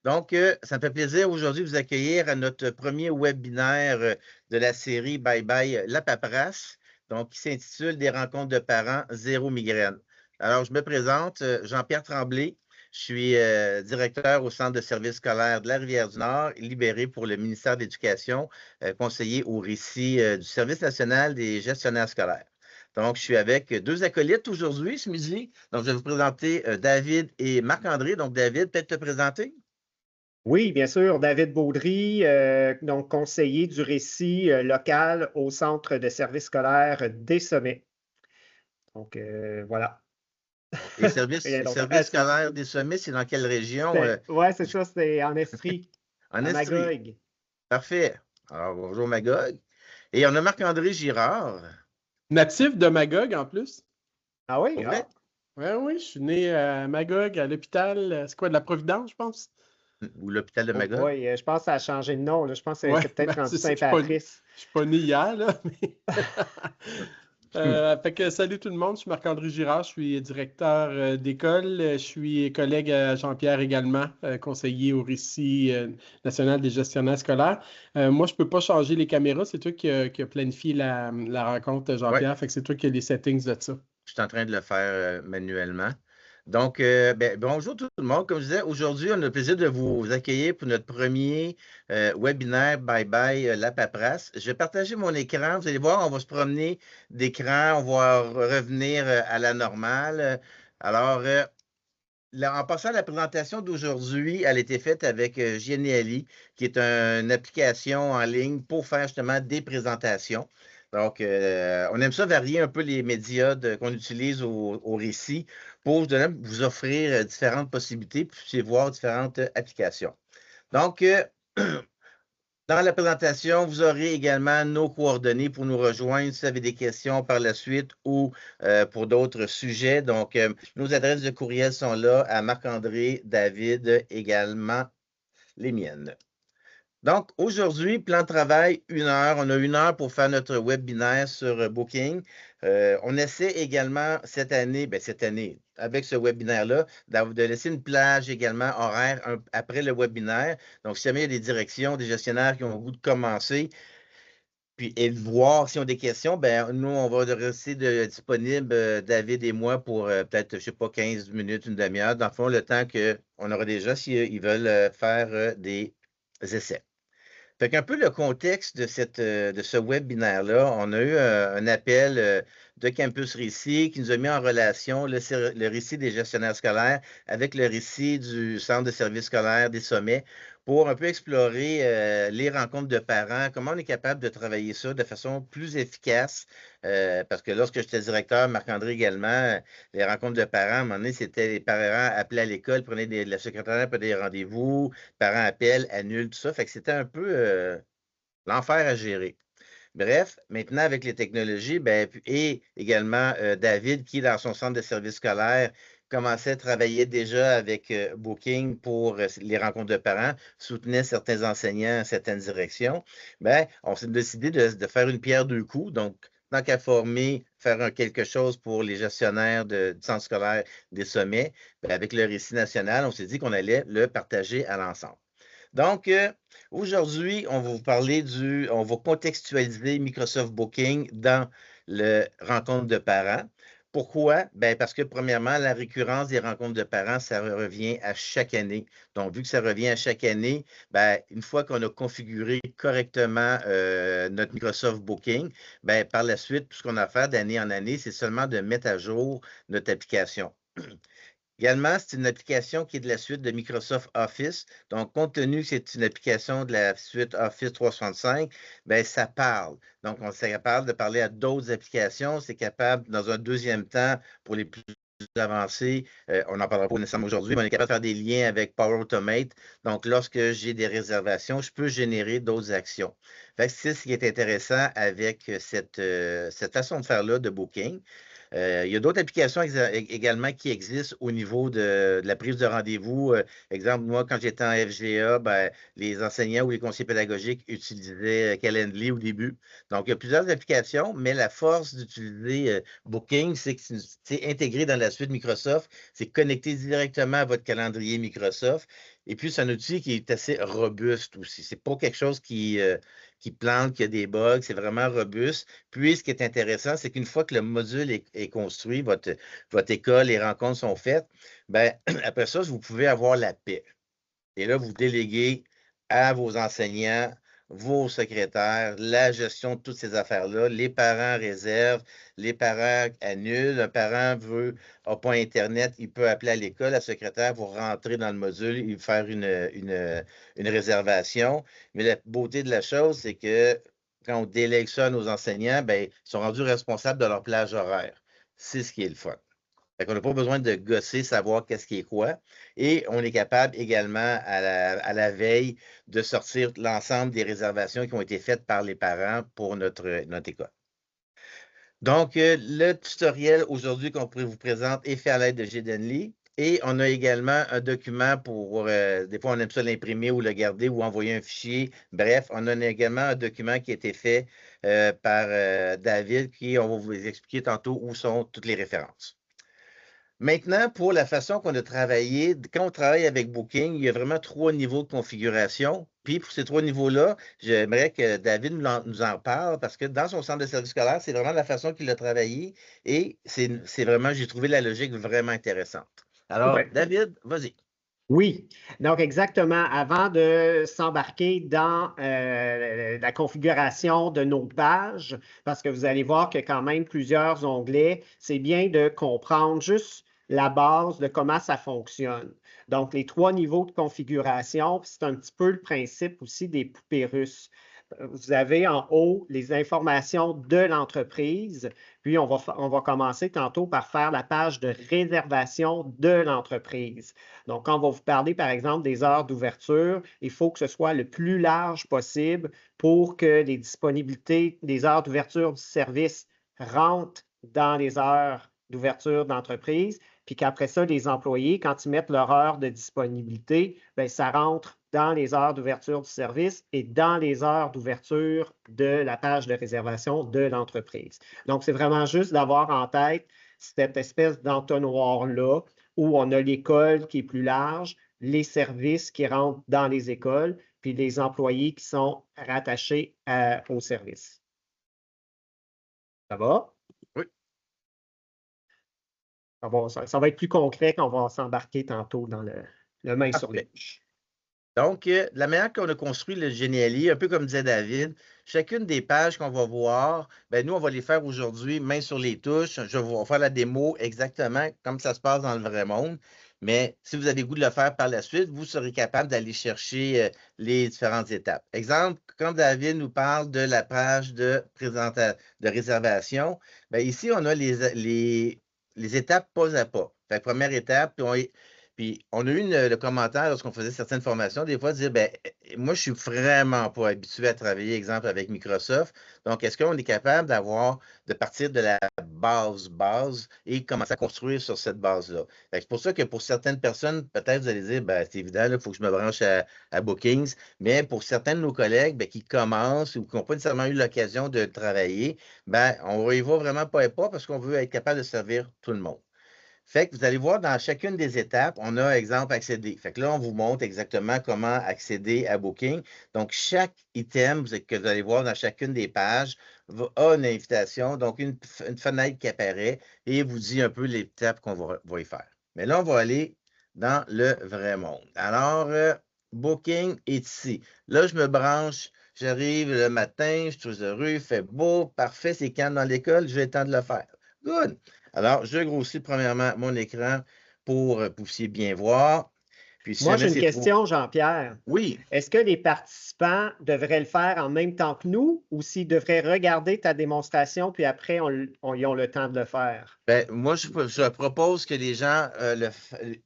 Donc, ça me fait plaisir aujourd'hui de vous accueillir à notre premier webinaire de la série Bye Bye la paperasse, donc qui s'intitule Des rencontres de parents, zéro migraine. Alors, je me présente, Jean-Pierre Tremblay. Je suis directeur au Centre de services scolaires de la Rivière-du-Nord, libéré pour le ministère de l'Éducation, conseiller au récit du Service national des gestionnaires scolaires. Donc, je suis avec deux acolytes aujourd'hui, ce midi. Donc, je vais vous présenter David et Marc-André. Donc, David, peut-être te présenter? Oui, bien sûr, David Baudry, donc conseiller du récit local au Centre de services scolaires des Sommets. Donc, voilà. Et Rien d'autre. service scolaire des Sommets, c'est dans quelle région? Ouais, c'est ça, c'est en Estrie, En à Estrie. Magog. Parfait. Alors, bonjour Magog. Et on a Marc-André Girard. Natif de Magog en plus. Ah oui? Pour vrai? Oui, je suis né à Magog, à l'hôpital, c'est quoi, de la Providence, je pense? Ou l'hôpital de Oh Magog? boy, je pense que ça a changé de nom, là. Je pense que Ouais, c'est peut-être rendu c'est ça, je ne Saint-Patrice. suis pas né hier, là, mais... Fait que salut tout le monde, je suis Marc-André Girard, je suis directeur d'école, je suis collègue à Jean-Pierre également, conseiller au récit national des gestionnaires scolaires. Moi, je ne peux pas changer les caméras, c'est toi qui a planifié la rencontre, Jean-Pierre, Oui, fait que c'est toi qui as les settings de ça. je suis en train de le faire manuellement. Donc, bonjour tout le monde. Comme je disais, aujourd'hui, on a le plaisir de vous accueillir pour notre premier webinaire Bye Bye la paperasse. Je vais partager mon écran. Vous allez voir, on va se promener d'écran. On va revenir à la normale. Alors, en passant, la présentation d'aujourd'hui, elle a été faite avec Geniali, qui est une application en ligne pour faire justement des présentations. Donc, on aime ça varier un peu les médias qu'on utilise au récit pour vous offrir différentes possibilités, puis vous puissiez voir différentes applications. Donc, dans la présentation, vous aurez également nos coordonnées pour nous rejoindre si vous avez des questions par la suite ou pour d'autres sujets. Donc, nos adresses de courriel sont là à Marc-André, David, également les miennes. Donc, aujourd'hui, plan de travail, 1 heure. On a 1 heure pour faire notre webinaire sur Booking. On essaie également cette année, avec ce webinaire-là, de laisser une plage également horaire après le webinaire. Donc, si jamais il y a des directions, des gestionnaires qui ont le goût de commencer, et de voir s'ils ont des questions, nous, on va rester disponible, David et moi, pour peut-être, je ne sais pas, 15 minutes, une demi-heure. Dans le fond, le temps qu'on aura déjà s'ils veulent faire des essais. Fait qu'un peu le contexte de ce webinaire-là, on a eu un appel de Campus Récit qui nous a mis en relation le récit des gestionnaires scolaires avec le récit du Centre de services scolaires des Sommets pour un peu explorer les rencontres de parents, comment on est capable de travailler ça de façon plus efficace. Parce que lorsque j'étais directeur, Marc-André également, les rencontres de parents, à un moment donné, c'était les parents appelaient à l'école, prenaient la secrétaire pour des rendez-vous, parents appellent, annulent, tout ça. Fait que c'était un peu l'enfer à gérer. Bref, maintenant, avec les technologies, et également David, qui, dans son centre de services scolaires, commençait à travailler déjà avec Booking pour les rencontres de parents, soutenait certains enseignants, certaines directions, on s'est décidé de faire une pierre deux coups. Donc, tant qu'à former, faire quelque chose pour les gestionnaires du centre scolaire des Sommets, avec le récit national, on s'est dit qu'on allait le partager à l'ensemble. Donc, aujourd'hui, on va vous parler on va contextualiser Microsoft Booking dans le rencontre de parents. Pourquoi? Parce que premièrement, la récurrence des rencontres de parents, ça revient à chaque année. Donc, vu que ça revient à chaque année, une fois qu'on a configuré correctement notre Microsoft Booking, par la suite, tout ce qu'on a à faire d'année en année, c'est seulement de mettre à jour notre application. Également, c'est une application qui est de la suite de Microsoft Office. Donc, compte tenu que c'est une application de la suite Office 365, ça parle. Donc, on est capable de parler à d'autres applications. C'est capable, dans un deuxième temps, pour les plus avancés, on n'en parlera pas nécessairement aujourd'hui, mais on est capable de faire des liens avec Power Automate. Donc, lorsque j'ai des réservations, je peux générer d'autres actions. C'est ce qui est intéressant avec cette façon de faire-là de Booking. Il y a d'autres applications également qui existent au niveau de la prise de rendez-vous. Exemple, moi, quand j'étais en FGA, les enseignants ou les conseillers pédagogiques utilisaient Calendly au début. Donc, il y a plusieurs applications, mais la force d'utiliser Booking, c'est que c'est intégré dans la suite Microsoft. C'est connecté directement à votre calendrier Microsoft. Et puis, c'est un outil qui est assez robuste aussi. Ce n'est pas quelque chose qui plante, qui a des bugs. C'est vraiment robuste. Puis, ce qui est intéressant, c'est qu'une fois que le module est construit, votre école, les rencontres sont faites, ben, après ça, vous pouvez avoir la paix. Et là, vous déléguez à vos enseignants, vos secrétaires, la gestion de toutes ces affaires-là. Les parents réservent, les parents annulent. Un parent n'a pas Internet, il peut appeler à l'école, la secrétaire, vous rentrer dans le module et faire une réservation. Mais la beauté de la chose, c'est que quand on délègue ça à nos enseignants, ben, ils sont rendus responsables de leur plage horaire. C'est ce qui est le fun. Fait qu'on n'a pas besoin de gosser, savoir qu'est-ce qui est quoi. Et on est capable également, à la veille, de sortir l'ensemble des réservations qui ont été faites par les parents pour notre école. Donc, le tutoriel aujourd'hui qu'on vous présente est fait à l'aide de Gdenly. Et on a également un document pour, des fois on aime ça l'imprimer ou le garder ou envoyer un fichier. Bref, on a également un document qui a été fait par David, on va vous expliquer tantôt où sont toutes les références. Maintenant, pour la façon qu'on a travaillé, quand on travaille avec Booking, il y a vraiment 3 niveaux de configuration. Puis pour ces 3 niveaux-là, j'aimerais que David nous en parle parce que dans son centre de service scolaire, c'est vraiment la façon qu'il a travaillé et c'est vraiment, j'ai trouvé la logique vraiment intéressante. Alors, Ouais. David, vas-y. Oui, donc exactement. Avant de s'embarquer dans la configuration de nos pages, parce que vous allez voir qu'il y a quand même plusieurs onglets, c'est bien de comprendre juste la base de comment ça fonctionne. Donc, les 3 niveaux de configuration, c'est un petit peu le principe aussi des poupées russes. Vous avez en haut les informations de l'entreprise, puis on va commencer tantôt par faire la page de réservation de l'entreprise. Donc, quand on va vous parler, par exemple, des heures d'ouverture, il faut que ce soit le plus large possible pour que les disponibilités des heures d'ouverture du service rentrent dans les heures d'ouverture d'entreprise, puis qu'après ça, les employés, quand ils mettent leur heure de disponibilité, bien, ça rentre dans les heures d'ouverture du service et dans les heures d'ouverture de la page de réservation de l'entreprise. Donc, c'est vraiment juste d'avoir en tête cette espèce d'entonnoir-là où on a l'école qui est plus large, les services qui rentrent dans les écoles, puis les employés qui sont rattachés au service. Ça va? Oui. Ça va être plus concret quand on va s'embarquer tantôt dans le main sur les bouches. Donc, la manière qu'on a construit le Geniali, un peu comme disait David, chacune des pages qu'on va voir, ben nous, on va les faire aujourd'hui, main sur les touches. Je vais faire la démo exactement comme ça se passe dans le vrai monde. Mais si vous avez le goût de le faire par la suite, vous serez capable d'aller chercher les différentes étapes. Exemple, quand David nous parle de la page de réservation, ben ici, on a les étapes pas à pas. Fait que première étape, puis on a eu le commentaire lorsqu'on faisait certaines formations, des fois, de dire, ben, moi, je suis vraiment pas habitué à travailler, exemple, avec Microsoft. Donc, est-ce qu'on est capable de partir de la base et commencer à construire sur cette base-là? C'est pour ça que pour certaines personnes, peut-être vous allez dire, ben, c'est évident, il faut que je me branche à Bookings. Mais pour certains de nos collègues ben, qui commencent ou qui n'ont pas nécessairement eu l'occasion de travailler, ben, on y va vraiment pas et pas parce qu'on veut être capable de servir tout le monde. Fait que vous allez voir dans chacune des étapes, on a, exemple, accéder. Fait que là, on vous montre exactement comment accéder à Booking. Donc, chaque item que vous allez voir dans chacune des pages a une invitation, donc une fenêtre qui apparaît et vous dit un peu les étapes qu'on va y faire. Mais là, on va aller dans le vrai monde. Alors, Booking est ici. Là, je me branche, j'arrive le matin, je suis heureux, il fait beau, parfait, c'est quand dans l'école, j'ai le temps de le faire. Good! Alors, je grossis premièrement mon écran pour que vous puissiez bien voir. Puis, si Moi, jamais j'ai une question, Jean-Pierre. Oui. Est-ce que les participants devraient le faire en même temps que nous ou s'ils devraient regarder ta démonstration puis après, ils ont le temps de le faire? Ben, moi, je propose que les gens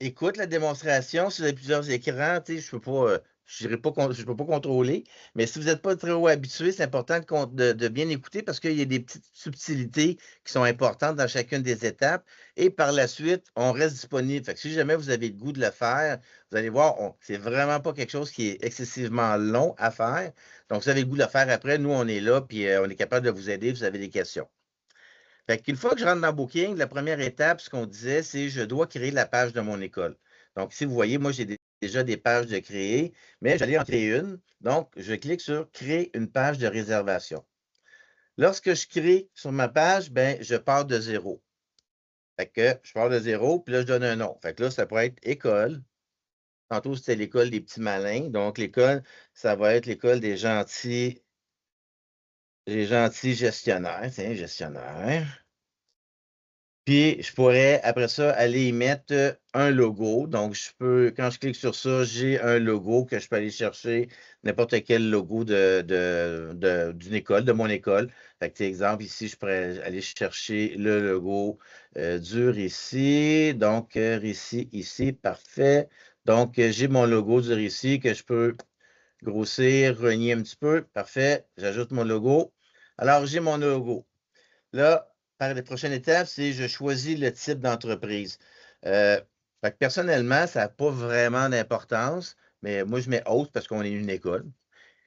écoutent la démonstration. Si vous avez plusieurs écrans, je peux pas. Je ne peux pas contrôler, mais si vous n'êtes pas très haut habitué, c'est important de bien écouter parce qu'il y a des petites subtilités qui sont importantes dans chacune des étapes. Et par la suite, on reste disponible. Fait que si jamais vous avez le goût de le faire, vous allez voir, c'est vraiment pas quelque chose qui est excessivement long à faire. Donc, si vous avez le goût de le faire après, nous, on est là, puis on est capable de vous aider si vous avez des questions. Fait qu'une fois que je rentre dans Booking, la première étape, ce qu'on disait, c'est je dois créer la page de mon école. Donc, si vous voyez, moi, j'ai déjà des pages de créer, mais j'allais en créer une. Donc, je clique sur « Créer une page de réservation ». Lorsque je crée sur ma page, ben, je pars de zéro. Fait que je pars de zéro, puis là, je donne un nom. Fait que là, ça pourrait être école. Tantôt, c'était l'école des petits malins. Donc, l'école, ça va être l'école des gentils gestionnaires. Tiens, gestionnaire. Puis, je pourrais, après ça, aller y mettre un logo. Donc, quand je clique sur ça, j'ai un logo que je peux aller chercher n'importe quel logo d'une école, de mon école. Fait que, exemple, ici, je pourrais aller chercher le logo du Récit. Donc, Récit ici, parfait. Donc, j'ai mon logo du Récit que je peux grossir, renier un petit peu. Parfait. J'ajoute mon logo. Alors, j'ai mon logo. Là, par les prochaines étapes, c'est je choisis le type d'entreprise. Fait que personnellement, ça n'a pas vraiment d'importance, mais moi, je mets haute parce qu'on est une école.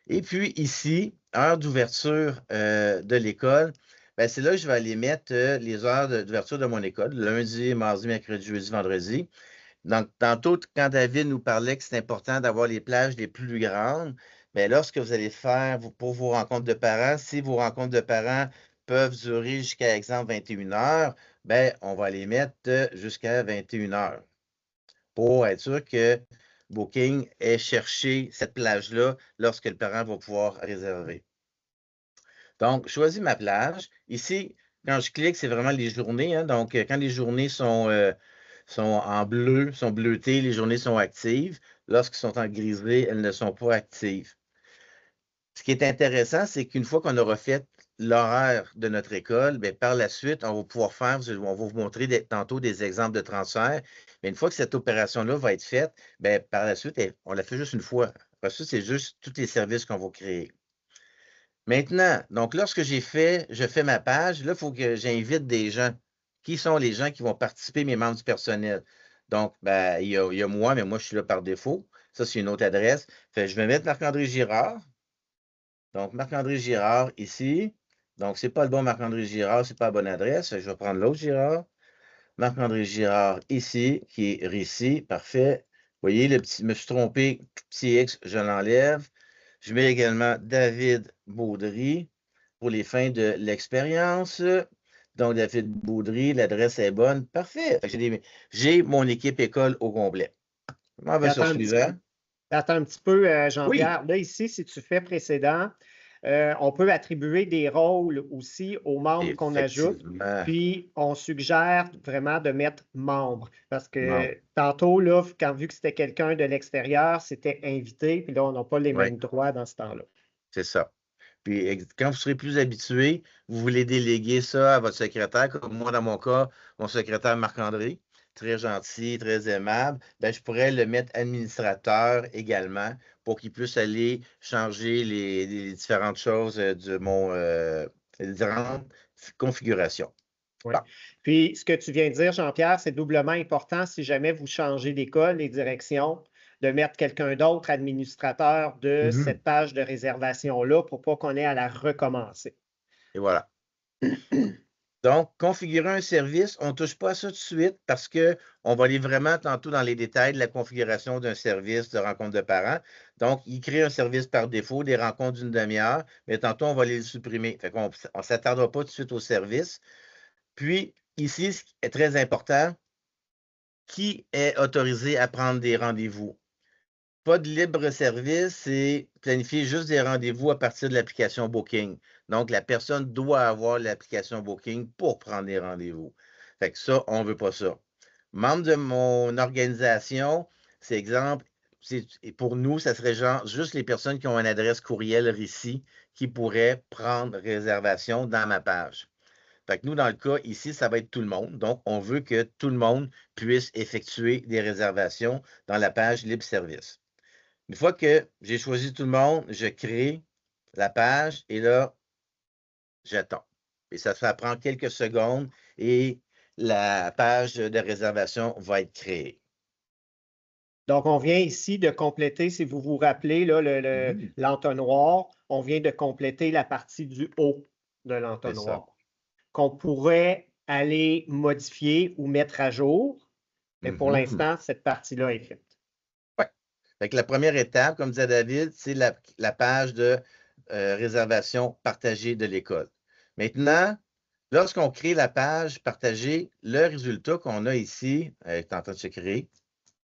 Et puis ici, heure d'ouverture de l'école, ben, c'est là que je vais aller mettre les heures d'ouverture de mon école, lundi, mardi, mercredi, jeudi, vendredi. Donc, tantôt, quand David nous parlait que c'est important d'avoir les plages les plus grandes, bien, lorsque vous allez faire pour vos rencontres de parents, si vos rencontres de parents peuvent durer jusqu'à, exemple, 21 heures, bien, on va les mettre jusqu'à 21 heures pour être sûr que Booking ait cherché cette plage-là lorsque le parent va pouvoir réserver. Donc, je choisis ma plage. Ici, quand je clique, c'est vraiment les journées. Hein. Donc, quand les journées sont en bleu, sont bleutées, les journées sont actives. Lorsqu'elles sont en grisé, elles ne sont pas actives. Ce qui est intéressant, c'est qu'une fois qu'on aura fait l'horaire de notre école, bien, par la suite, on va pouvoir on va vous montrer tantôt des exemples de transfert. Mais une fois que cette opération-là va être faite, bien, par la suite, on la fait juste une fois. Après ça, c'est juste tous les services qu'on va créer. Maintenant, donc lorsque je fais ma page, là, il faut que j'invite des gens. Qui sont les gens qui vont participer, mes membres du personnel? Donc, ben, il y a moi, mais moi, je suis là par défaut. Ça, c'est une autre adresse. Fait, je vais mettre Marc-André Girard. Donc, Marc-André Girard ici. Donc, ce n'est pas le bon Marc-André Girard, ce n'est pas la bonne adresse. Je vais prendre l'autre Girard. Marc-André Girard ici, qui est ici. Parfait. Vous voyez, je me suis trompé. Petit X, je l'enlève. Je mets également David Baudry pour les fins de l'expérience. Donc, David Baudry, l'adresse est bonne. Parfait. J'ai mon équipe école au complet. On va sur suivant. Attends un petit peu, Oui, Jean-Pierre. Là, ici, si tu fais précédent, on peut attribuer des rôles aussi aux membres qu'on ajoute. effectivement. Puis, on suggère vraiment de mettre membre. Parce Non. que tantôt, là, vu que c'était quelqu'un de l'extérieur, c'était invité. Puis là, on n'a pas les Oui, mêmes droits dans ce temps-là. c'est ça. Puis, quand vous serez plus habitué, vous voulez déléguer ça à votre secrétaire, comme moi, dans mon cas, mon secrétaire Marc-André, très gentil, très aimable, ben, je pourrais le mettre administrateur également pour qu'il puisse aller changer les différentes choses les différentes configurations. Oui. Bon, Puis, ce que tu viens de dire, Jean-Pierre, c'est doublement important si jamais vous changez d'école, les directions, de mettre quelqu'un d'autre administrateur de cette page de réservation-là pour pas qu'on ait à la recommencer. et voilà. Donc, configurer un service, on ne touche pas à ça tout de suite parce qu'on va aller vraiment tantôt dans les détails de la configuration d'un service de rencontre de parents. Donc, il crée un service par défaut, des rencontres d'une demi-heure, mais tantôt, on va les supprimer. Fait qu'on ne s'attardera pas tout de suite au service. Puis, ici, ce qui est très important, qui est autorisé à prendre des rendez-vous? Pas de libre service, c'est planifier juste des rendez-vous à partir de l'application Booking. Donc, la personne doit avoir l'application Booking pour prendre des rendez-vous. Fait que ça, on ne veut pas ça. Membre de mon organisation, c'est exemple, pour nous, ça serait genre juste les personnes qui ont une adresse courriel ici qui pourraient prendre réservation dans ma page. Fait que nous, dans le cas ici, ça va être tout le monde. Donc, on veut que tout le monde puisse effectuer des réservations dans la page Libre Service. Une fois que j'ai choisi tout le monde, je crée la page et là, j'attends. Et ça prend quelques secondes et la page de réservation va être créée. Donc, on vient ici de compléter, si vous vous rappelez, là, l'entonnoir, on vient de compléter la partie du haut de l'entonnoir qu'on pourrait aller modifier ou mettre à jour. Mais pour l'instant, cette partie-là est faite. Oui. Fait que la première étape, comme disait David, c'est la page de réservation partagée de l'école. Maintenant, lorsqu'on crée la page partagée, le résultat qu'on a ici est en train de se créer.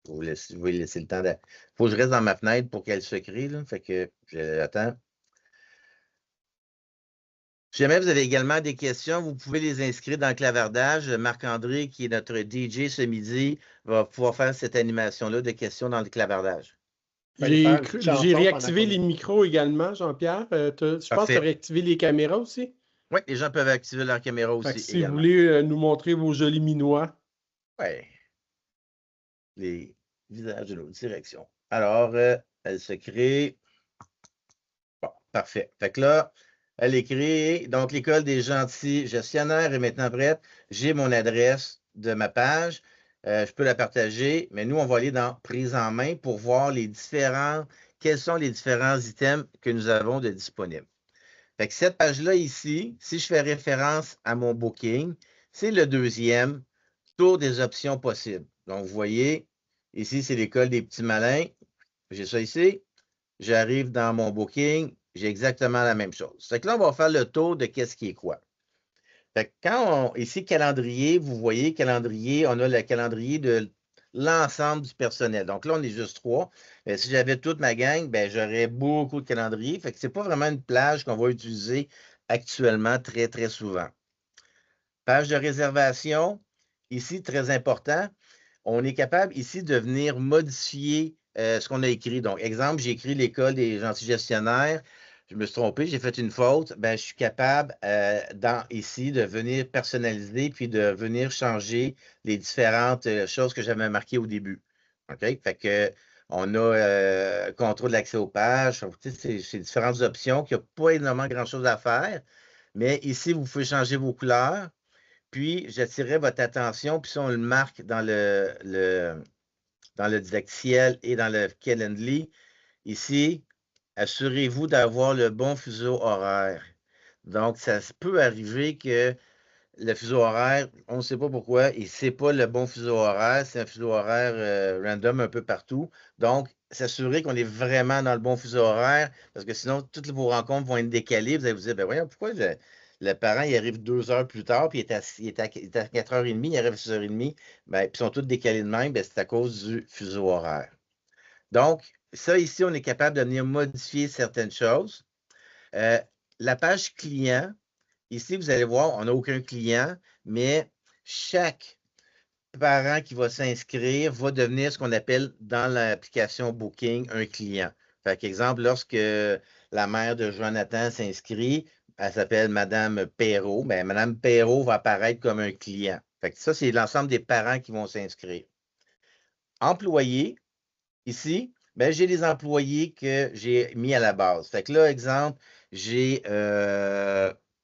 Vous voulez laisser le temps de. Il faut que je reste dans ma fenêtre pour qu'elle se crée. Là. Fait que j'attends. Si jamais vous avez également des questions, vous pouvez les inscrire dans le clavardage. Marc-André, qui est notre DJ ce midi, va pouvoir faire cette animation-là de questions dans le clavardage. J'ai réactivé les micros également, Jean-Pierre. Je pense que tu as réactivé les caméras aussi. Oui, les gens peuvent activer leur caméra aussi. Si également. Vous voulez nous montrer vos jolis minois. Oui. Les visages de l'autre direction. Alors, elle se crée. Bon, parfait. Fait que là, elle est créée. Donc, l'école des gentils gestionnaires est maintenant prête. J'ai mon adresse de ma page. Je peux la partager, mais nous, on va aller dans prise en main pour voir quels sont les différents items que nous avons de disponibles. Fait que cette page-là ici, si je fais référence à mon booking, c'est le deuxième tour des options possibles. Donc, vous voyez, ici, c'est l'école des petits malins. J'ai ça ici. J'arrive dans mon booking. J'ai exactement la même chose. Fait que là, on va faire le tour de qu'est-ce qui est quoi. Fait que ici, calendrier, vous voyez, calendrier, on a le calendrier de l'ensemble du personnel. Donc là, on est juste 3. Mais si j'avais toute ma gang, ben, j'aurais beaucoup de calendriers. Fait que ce n'est pas vraiment une plage qu'on va utiliser actuellement très, très souvent. Page de réservation. Ici, très important, on est capable ici de venir modifier ce qu'on a écrit. Donc, exemple, j'ai écrit l'école des gentils gestionnaires. Je me suis trompé, j'ai fait une faute. Ben, je suis capable ici de venir personnaliser puis de venir changer les différentes choses que j'avais marquées au début. OK? Fait que on a contrôle d'accès aux pages. C'est différentes options qui n'ont pas énormément grand-chose à faire. Mais ici, vous pouvez changer vos couleurs. Puis, j'attirerai votre attention, puis ça, on le marque dans le didacticiel et dans le Calendly. Ici, assurez-vous d'avoir le bon fuseau horaire. Donc, ça peut arriver que le fuseau horaire, on ne sait pas pourquoi, et ce n'est pas le bon fuseau horaire, c'est un fuseau horaire random un peu partout. Donc, s'assurer qu'on est vraiment dans le bon fuseau horaire, parce que sinon, toutes vos rencontres vont être décalées. Vous allez vous dire, ben voyons, pourquoi le parent, il arrive 2 heures plus tard, puis il est à 4h30, il arrive à 6h30, ben, puis ils sont tous décalés de même, ben, c'est à cause du fuseau horaire. Donc, ça ici, on est capable de venir modifier certaines choses. La page client, ici, vous allez voir, on n'a aucun client, mais chaque parent qui va s'inscrire va devenir ce qu'on appelle dans l'application Booking un client. Par exemple, lorsque la mère de Jonathan s'inscrit, elle s'appelle Madame Perrault, bien, Madame Perrault va apparaître comme un client. Fait que ça, c'est l'ensemble des parents qui vont s'inscrire. Employés, ici, bien, j'ai les employés que j'ai mis à la base. Fait que là, exemple, j'ai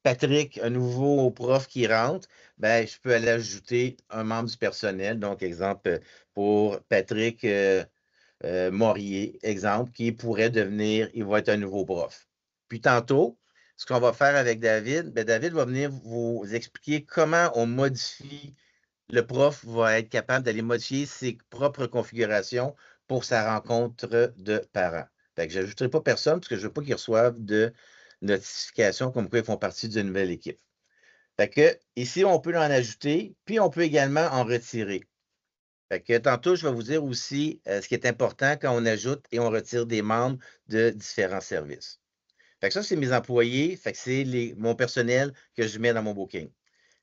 Patrick, un nouveau prof qui rentre, ben, je peux aller ajouter un membre du personnel. Donc, exemple, pour Patrick Morier, exemple, qui pourrait devenir, il va être un nouveau prof. Puis tantôt, ce qu'on va faire avec David, ben, David va venir vous expliquer comment on modifie. Le prof va être capable d'aller modifier ses propres configurations pour sa rencontre de parents. Fait que je n'ajouterai pas personne parce que je ne veux pas qu'ils reçoivent de notifications comme quoi ils font partie d'une nouvelle équipe. Fait que ici, on peut en ajouter, puis on peut également en retirer. Fait que tantôt, je vais vous dire aussi ce qui est important quand on ajoute et on retire des membres de différents services. Fait que ça, c'est mes employés, fait que c'est mon personnel que je mets dans mon booking.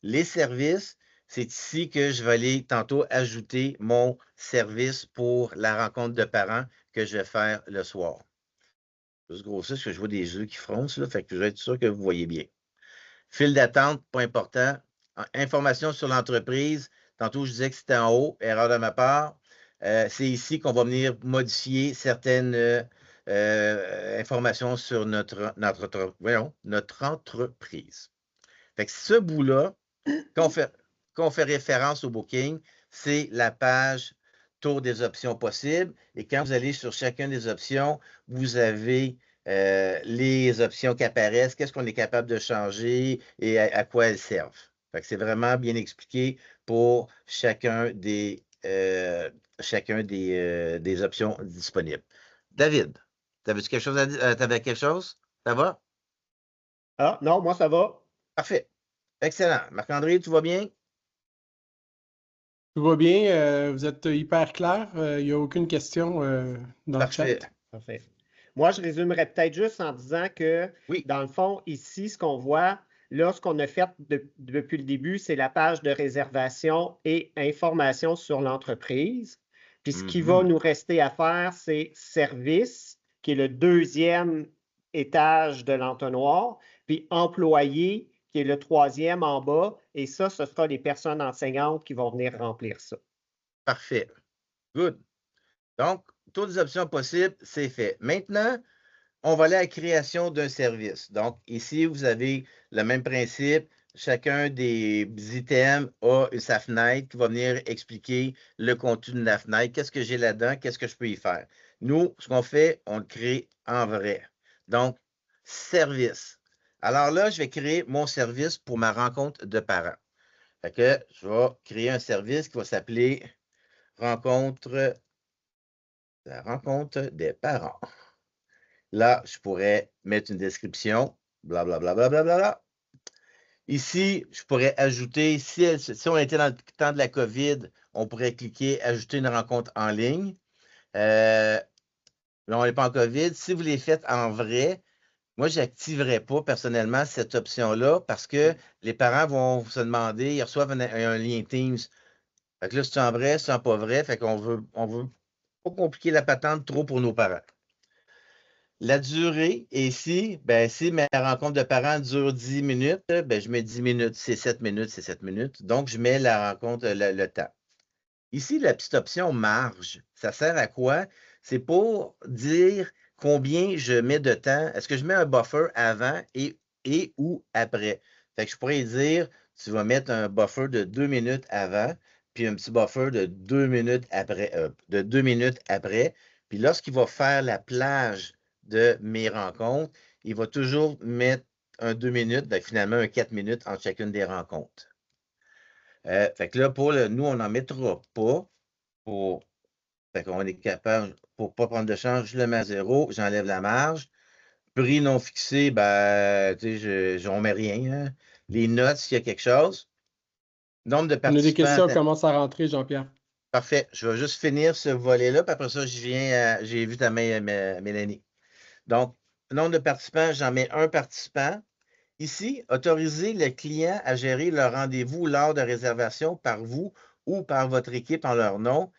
Les services, c'est ici que je vais aller tantôt ajouter mon service pour la rencontre de parents que je vais faire le soir. Juste grossir parce que je vois des yeux qui froncent, là, fait que je vais être sûr que vous voyez bien. File d'attente, pas important. Information sur l'entreprise. Tantôt, je disais que c'était en haut, erreur de ma part. C'est ici qu'on va venir modifier certaines informations sur notre entreprise. Fait que ce bout-là, quand on fait référence au booking, c'est la page tour des options possibles. Et quand vous allez sur chacune des options, vous avez les options qui apparaissent, qu'est-ce qu'on est capable de changer et à quoi elles servent. C'est vraiment bien expliqué pour chacun des chacun des options disponibles. David, t'avais-tu quelque chose à dire? T'avais quelque chose? Ça va? Ah, non, moi, ça va. Parfait. Excellent. Marc-André, tu vas bien? Tout va bien, vous êtes hyper clair, il n'y a aucune question dans le Parfait. chat. Parfait. Moi, je résumerais peut-être juste en disant que, Oui. dans le fond, ici, ce qu'on voit, là, ce qu'on a fait depuis le début, c'est la page de réservation et information sur l'entreprise. Puis ce qui va nous rester à faire, c'est service, qui est le deuxième étage de l'entonnoir, puis employé, qui est le troisième en bas. Et ça, ce sera les personnes enseignantes qui vont venir remplir ça. Parfait. Good. Donc, toutes les options possibles, c'est fait. Maintenant, on va aller à la création d'un service. Donc, ici, vous avez le même principe. Chacun des items a sa fenêtre qui va venir expliquer le contenu de la fenêtre. Qu'est-ce que j'ai là-dedans? Qu'est-ce que je peux y faire? Nous, ce qu'on fait, on le crée en vrai. Donc, service. Alors là, je vais créer mon service pour ma rencontre de parents. Fait que je vais créer un service qui va s'appeler la rencontre des parents. Là, je pourrais mettre une description, blablabla, blablabla. Ici, je pourrais ajouter, si on était dans le temps de la COVID, on pourrait cliquer « Ajouter une rencontre en ligne ». Là, on n'est pas en COVID. Si vous les faites en vrai, moi, je n'activerai pas personnellement cette option-là parce que les parents vont se demander, ils reçoivent un lien Teams. Fait que là, c'est en vrai, c'est pas vrai. Fait qu'on veut pas compliquer la patente trop pour nos parents. La durée, ici, ben, si ma rencontre de parents dure 10 minutes, ben, je mets 10 minutes, c'est 7 minutes, c'est 7 minutes. Donc, je mets la rencontre, le temps. Ici, la petite option marge, ça sert à quoi? C'est pour dire combien je mets de temps. Est-ce que je mets un buffer avant et ou après? Fait que je pourrais dire, tu vas mettre un buffer de 2 minutes avant, puis un petit buffer de 2 minutes après, Puis lorsqu'il va faire la plage de mes rencontres, il va toujours mettre un 2 minutes, ben, finalement un 4 minutes entre chacune des rencontres. Fait que là, nous, on n'en mettra pas. Fait qu'on est capable, pour ne pas prendre de change, je le mets à 0, j'enlève la marge. Prix non fixé, ben, tu sais, on ne met rien. Hein. Les notes, s'il y a quelque chose. Nombre de On a des participants. questions, commence à rentrer, Jean-Pierre. Parfait. Je vais juste finir ce volet-là, puis après ça, j'ai vu ta main, Mélanie. Donc, nombre de participants, j'en mets un participant. Ici, autoriser le client à gérer le rendez-vous lors de réservation par vous ou par votre équipe en leur nom.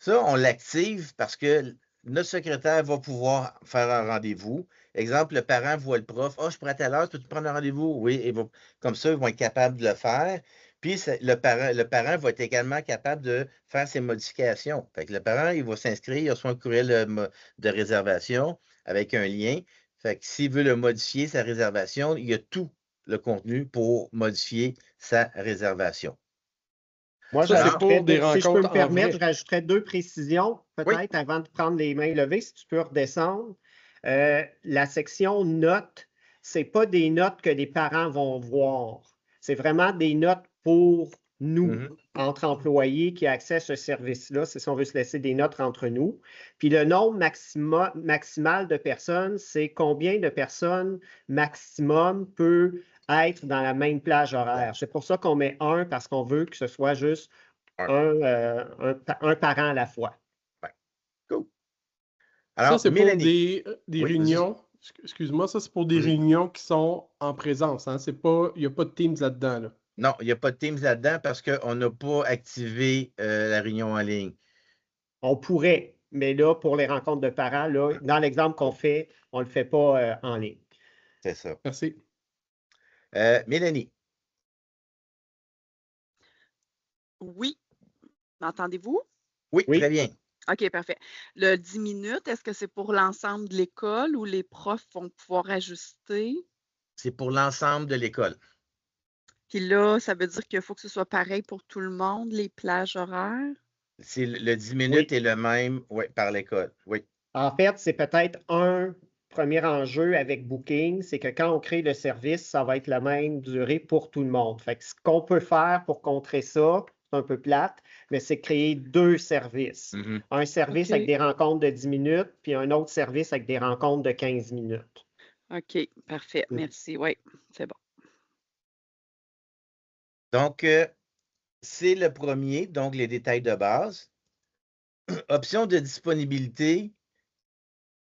Ça, on l'active parce que notre secrétaire va pouvoir faire un rendez-vous. Exemple, le parent voit le prof. « Ah, je pourrais à telle heure, peux-tu prendre un rendez-vous? » Oui, comme ça, ils vont être capables de le faire. Puis, le parent va être également capable de faire ses modifications. Fait que le parent, il va s'inscrire, il reçoit un courriel de réservation avec un lien. Fait que s'il veut le modifier, sa réservation, il y a tout le contenu pour modifier sa réservation. Moi, Ça, c'est pour des si je peux me rencontres en permettre, je vrai. rajouterais 2 précisions, Oui. peut-être, avant de prendre les mains levées, si tu peux redescendre. La section notes, ce n'est pas des notes que les parents vont voir. C'est vraiment des notes pour nous, entre employés qui accèdent à ce service-là. C'est si on veut se laisser des notes entre nous. Puis le nombre maximal de personnes, c'est combien de personnes maximum peut être dans la même plage horaire. C'est pour ça qu'on met 1 parce qu'on veut que ce soit juste un parent à la fois. Ouais. Cool. Ça, Alors, c'est pour Mélanie. des Oui, réunions. Excuse-moi, ça, c'est pour des Vas-y. réunions qui sont en présence. Hein? Il n'y a pas de Teams là-dedans. Là. Non, il n'y a pas de Teams là-dedans parce qu'on n'a pas activé la réunion en ligne. On pourrait, mais là, pour les rencontres de parents, là, dans l'exemple qu'on fait, on ne le fait pas en ligne. C'est ça. Merci. Mélanie. Oui. M'entendez-vous? Oui, Oui. très bien. OK, parfait. Le 10 minutes, est-ce que c'est pour l'ensemble de l'école ou les profs vont pouvoir ajuster? C'est pour l'ensemble de l'école. Puis là, ça veut dire qu'il faut que ce soit pareil pour tout le monde, les plages horaires? C'est le 10 minutes est le même par l'école. Oui. En fait, c'est peut-être un premier enjeu avec Booking, c'est que quand on crée le service, ça va être la même durée pour tout le monde. Fait que ce qu'on peut faire pour contrer ça, c'est un peu plate, mais c'est créer 2 services. Mhm. Un service OK. avec des rencontres de 10 minutes, puis un autre service avec des rencontres de 15 minutes. OK, parfait. Mm. Merci. Oui, c'est bon. Donc, c'est le premier, donc les détails de base. Option de disponibilité,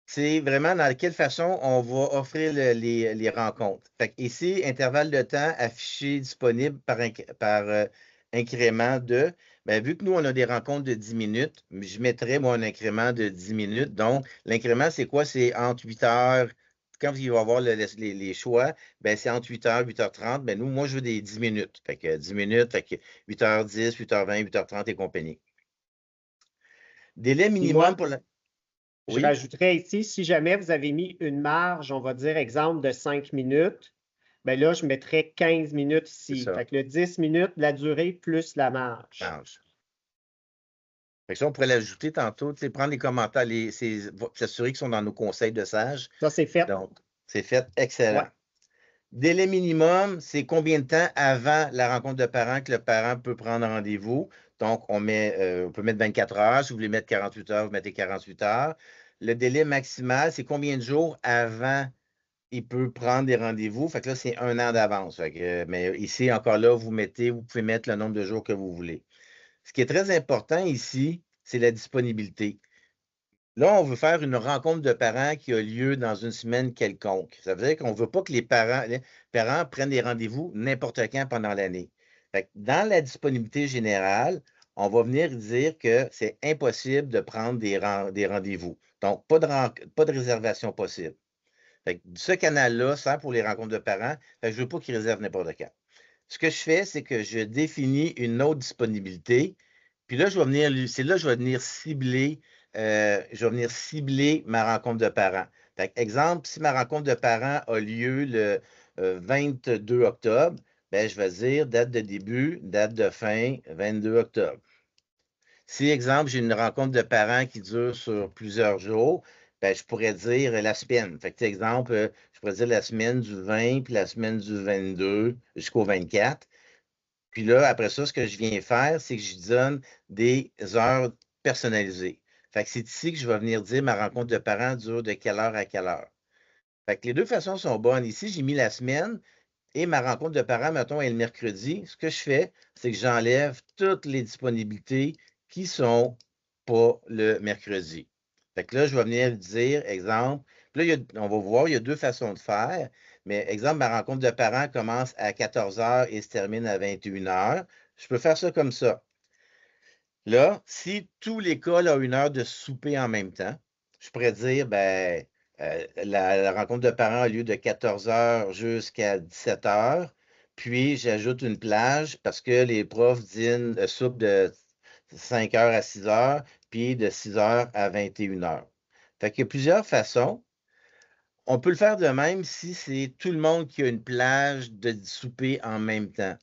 c'est vraiment dans quelle façon on va offrir les rencontres. Fait que ici, intervalle de temps affiché disponible par incrément de. Bien, vu que nous, on a des rencontres de 10 minutes, je mettrais, moi, un incrément de 10 minutes. Donc, l'incrément, c'est quoi? C'est entre 8 heures. Quand il va y avoir les choix, ben, c'est entre 8 heures, 8h30. Ben, nous, moi, je veux des 10 minutes. Fait que 10 minutes, fait que 8h10, 8h20, 8h30 et compagnie. Délai Puis minimum moi, pour la. je Oui, rajouterais ici, si jamais vous avez mis une marge, on va dire exemple de 5 minutes, bien là, je mettrais 15 minutes c'est ici. ça. Fait que le 10 minutes, la durée plus la marge. Change. Fait que ça, on pourrait l'ajouter tantôt, tu sais, prendre les commentaires, s'assurer qu'ils sont dans nos conseils de sages. Ça, c'est fait. Donc, c'est fait, excellent. Ouais. Délai minimum, c'est combien de temps avant la rencontre de parents que le parent peut prendre rendez-vous? Donc, on peut mettre 24 heures. Si vous voulez mettre 48 heures, vous mettez 48 heures. Le délai maximal, c'est combien de jours avant il peut prendre des rendez-vous? Fait que là, c'est 1 an d'avance. Mais ici, encore là, vous pouvez mettre le nombre de jours que vous voulez. Ce qui est très important ici, c'est la disponibilité. Là, on veut faire une rencontre de parents qui a lieu dans une semaine quelconque. Ça veut dire qu'on ne veut pas que les parents prennent des rendez-vous n'importe quand pendant l'année. Dans la disponibilité générale, on va venir dire que c'est impossible de prendre des rendez-vous. Donc, pas de réservation possible. Ce canal-là sert pour les rencontres de parents. Je ne veux pas qu'ils réservent n'importe quand. Ce que je fais, c'est que je définis une autre disponibilité. Puis là, c'est là que je vais venir cibler ma rencontre de parents. Exemple, si ma rencontre de parents a lieu le 22 octobre, ben, je vais dire date de début, date de fin, 22 octobre. Si, exemple, j'ai une rencontre de parents qui dure sur plusieurs jours, ben, je pourrais dire la semaine. Exemple, je pourrais dire la semaine du 20 puis la semaine du 22 jusqu'au 24. Puis là, après ça, ce que je viens faire, c'est que je donne des heures personnalisées. C'est ici que je vais venir dire ma rencontre de parents dure de quelle heure à quelle heure. Les deux façons sont bonnes. Ici, j'ai mis la semaine et ma rencontre de parents, mettons, est le mercredi. Ce que je fais, c'est que j'enlève toutes les disponibilités qui ne sont pas le mercredi. Là, je vais venir dire, exemple, là, on va voir, il y a 2 façons de faire. Mais exemple, ma rencontre de parents commence à 14 heures et se termine à 21 heures. Je peux faire ça comme ça. Là, si tout l'école a 1 heure de souper en même temps, je pourrais dire, ben, la rencontre de parents a lieu de 14 heures jusqu'à 17 heures. Puis, j'ajoute une plage parce que les profs soupent de 5 heures à 6 heures, puis de 6 heures à 21 heures. Il y a plusieurs façons. On peut le faire de même si c'est tout le monde qui a une plage de souper en même temps.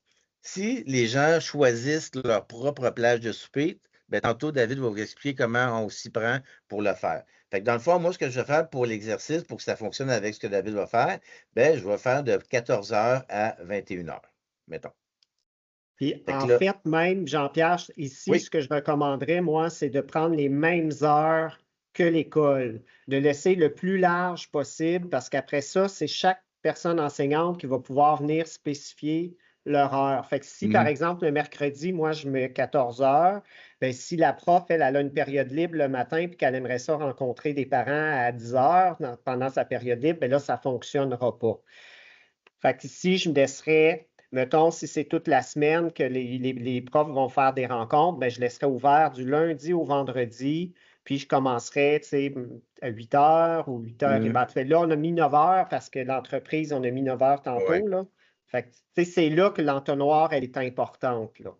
Si les gens choisissent leur propre plage de souper, ben, tantôt, David va vous expliquer comment on s'y prend pour le faire. Dans le fond, moi, ce que je vais faire pour l'exercice, pour que ça fonctionne avec ce que David va faire, ben, je vais faire de 14 heures à 21 heures, mettons. Puis Fait que en là, fait, même, Jean-Pierre, ici, oui, ce que je recommanderais, moi, c'est de prendre les mêmes heures que l'école, de laisser le plus large possible, parce qu'après ça, c'est chaque personne enseignante qui va pouvoir venir spécifier leur heure. Fait que si, par exemple, le mercredi, moi, je mets 14 heures, bien, si la prof, elle a une période libre le matin puis qu'elle aimerait ça rencontrer des parents à 10 heures pendant sa période libre, bien là, ça ne fonctionnera pas. Fait que ici, je me laisserais, mettons, si c'est toute la semaine que les profs vont faire des rencontres, bien, je laisserais ouvert du lundi au vendredi, puis je commencerais, tu sais, à 8 heures ou 8 heures. Et ben, là, on a mis 9 heures parce que l'entreprise, on a mis 9 heures tantôt, ouais. là. Fait que, tu sais, c'est là que l'entonnoir, elle est importante, là.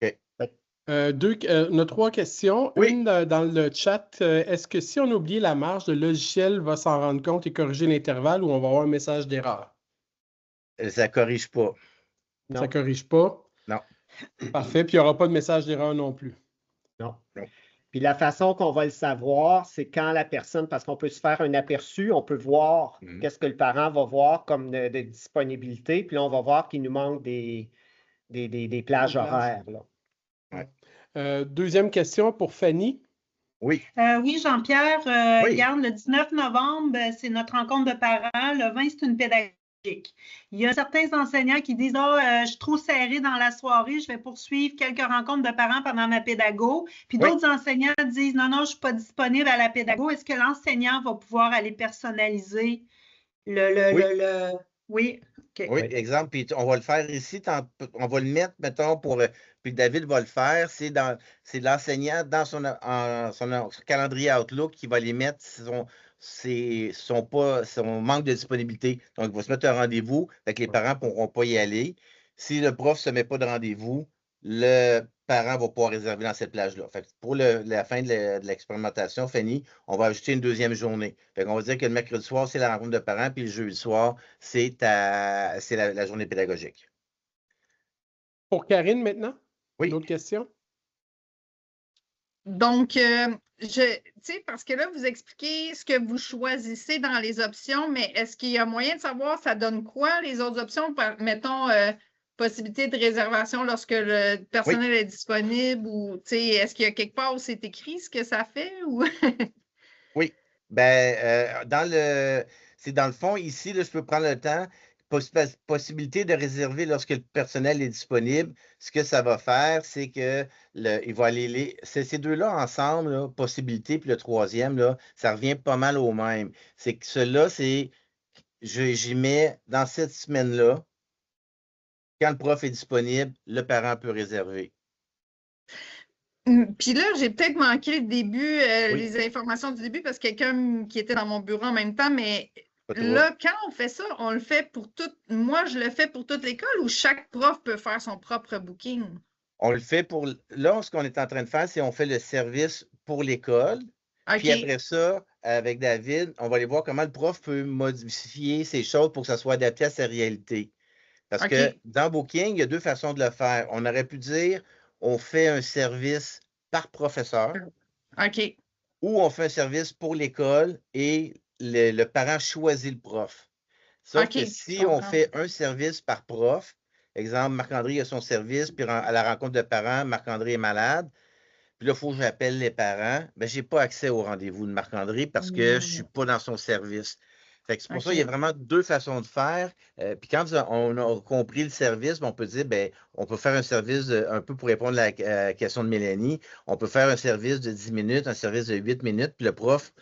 OK. Fait On a 3 questions. Oui. Une dans le chat. Est-ce que si on a oublié la marge, le logiciel va s'en rendre compte et corriger l'intervalle ou on va avoir un message d'erreur? Ça ne corrige pas. non, Ça ne corrige pas? Non. Parfait. Puis il n'y aura pas de message d'erreur non plus. non. Non. Puis la façon qu'on va le savoir, c'est quand la personne, parce qu'on peut se faire un aperçu, on peut voir qu'est-ce que le parent va voir comme de disponibilité, puis là, on va voir qu'il nous manque des plages horaires, là. Deuxième question pour Fanny. Oui. Oui, Jean-Pierre, Oui. regarde, le 19 novembre, c'est notre rencontre de parents. Le 20, c'est une pédagogique. Il y a certains enseignants qui disent je suis trop serré dans la soirée, je vais poursuivre quelques rencontres de parents pendant ma pédago. Puis Oui. d'autres enseignants disent non, je ne suis pas disponible à la pédago. Est-ce que l'enseignant va pouvoir aller personnaliser le... Oui. Okay. Oui, exemple, puis on va le faire ici, on va le mettre, mettons, puis David va le faire, c'est l'enseignant dans son calendrier Outlook qui va les mettre son manque de disponibilité. Donc, il va se mettre un rendez-vous, fait que les parents ne pourront pas y aller. Si le prof ne se met pas de rendez-vous, le parent va pouvoir réserver dans cette plage-là. Fait que pour la fin de l'expérimentation, Fanny, on va ajouter une deuxième journée. Fait qu'on va dire que le mercredi soir, c'est la rencontre de parents, puis le jeudi soir, c'est la journée pédagogique. Pour Karine maintenant? Oui. Une autre question? Donc, parce que là, vous expliquez ce que vous choisissez dans les options, mais est-ce qu'il y a moyen de savoir ça donne quoi les autres options? Mettons, possibilité de réservation lorsque le personnel est disponible ou est-ce qu'il y a quelque part où c'est écrit ce que ça fait? Ou... Oui. Ben, c'est dans le fond, ici, là, je peux prendre le temps. Possibilité de réserver lorsque le personnel est disponible. Ce que ça va faire, c'est que il va aller ces deux-là ensemble, là, possibilité, puis le troisième, là, ça revient pas mal au même. C'est que cela, j'y mets dans cette semaine-là, quand le prof est disponible, le parent peut réserver. Puis là, j'ai peut-être manqué le début, les informations du début parce que quelqu'un qui était dans mon bureau en même temps, mais là, quand on fait ça, on le fait pour tout. Moi, je le fais pour toute l'école ou chaque prof peut faire son propre booking? On le fait pour. Là, ce qu'on est en train de faire, c'est on fait le service pour l'école. Okay. Puis après ça, avec David, on va aller voir comment le prof peut modifier ces choses pour que ça soit adapté à sa réalité. Parce que dans Booking, il y a deux façons de le faire. On aurait pu dire on fait un service par professeur. OK. Ou on fait un service pour l'école et le parent choisit le prof. Sauf que si on fait un service par prof, exemple, Marc-André a son service, puis à la rencontre de parents, Marc-André est malade, puis là, il faut que j'appelle les parents, bien, je n'ai pas accès au rendez-vous de Marc-André parce que je ne suis pas dans son service. Fait que c'est pour ça qu'il y a vraiment deux façons de faire. Puis quand on a compris le service, on peut dire, bien, on peut faire un service un peu pour répondre à la question de Mélanie. On peut faire un service de 10 minutes, un service de 8 minutes, puis le prof,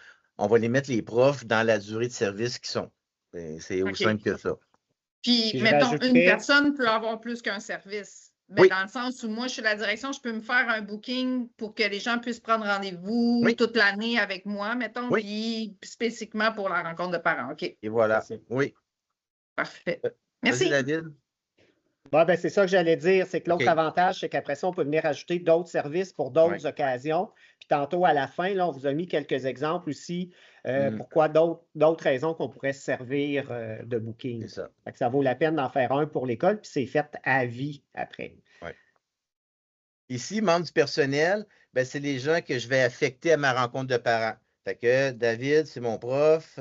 on va les mettre les profs dans la durée de service qui sont. C'est aussi simple que ça. Puis mettons, une personne peut avoir plus qu'un service. Mais dans le sens où moi, je suis la direction, je peux me faire un booking pour que les gens puissent prendre rendez-vous toute l'année avec moi, mettons, puis spécifiquement pour la rencontre de parents. OK. Et voilà. Oui. Parfait. Merci. David. Bon, ben, c'est ça que j'allais dire. C'est que l'autre avantage, c'est qu'après ça, on peut venir ajouter d'autres services pour d'autres occasions. Puis tantôt, à la fin, là, on vous a mis quelques exemples aussi. Pourquoi d'autres raisons qu'on pourrait se servir de booking. C'est ça. Fait que ça vaut la peine d'en faire un pour l'école, puis c'est fait à vie après. Oui. Ici, membre du personnel, ben, c'est les gens que je vais affecter à ma rencontre de parents. Fait que David, c'est mon prof.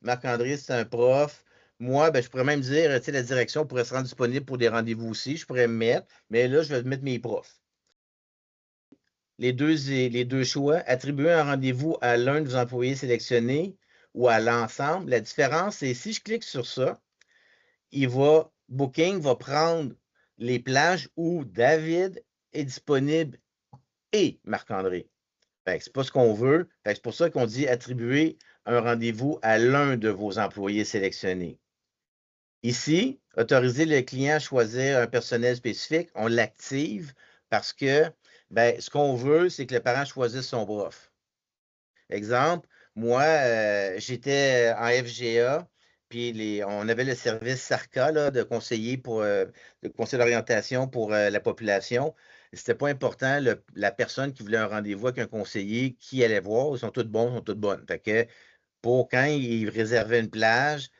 Marc-André, c'est un prof. Moi, ben, je pourrais même dire, tu sais, la direction pourrait se rendre disponible pour des rendez-vous aussi. Je pourrais me mettre, mais là, je vais mettre mes profs. Les deux choix, attribuer un rendez-vous à l'un des employés sélectionnés ou à l'ensemble. La différence, c'est si je clique sur ça, Booking va prendre les plages où David est disponible et Marc-André. C'est pas ce qu'on veut. C'est pour ça qu'on dit attribuer un rendez-vous à l'un de vos employés sélectionnés. Ici, autoriser le client à choisir un personnel spécifique, on l'active parce que ce qu'on veut, c'est que le parent choisisse son prof. Exemple, moi, j'étais en FGA, puis on avait le service SARCA là, de conseiller de conseil d'orientation pour la population. C'était pas important, la personne qui voulait un rendez-vous avec un conseiller, qui allait voir, ils sont tous bons, ils sont toutes bonnes. Fait que pour quand ils réservaient une plage,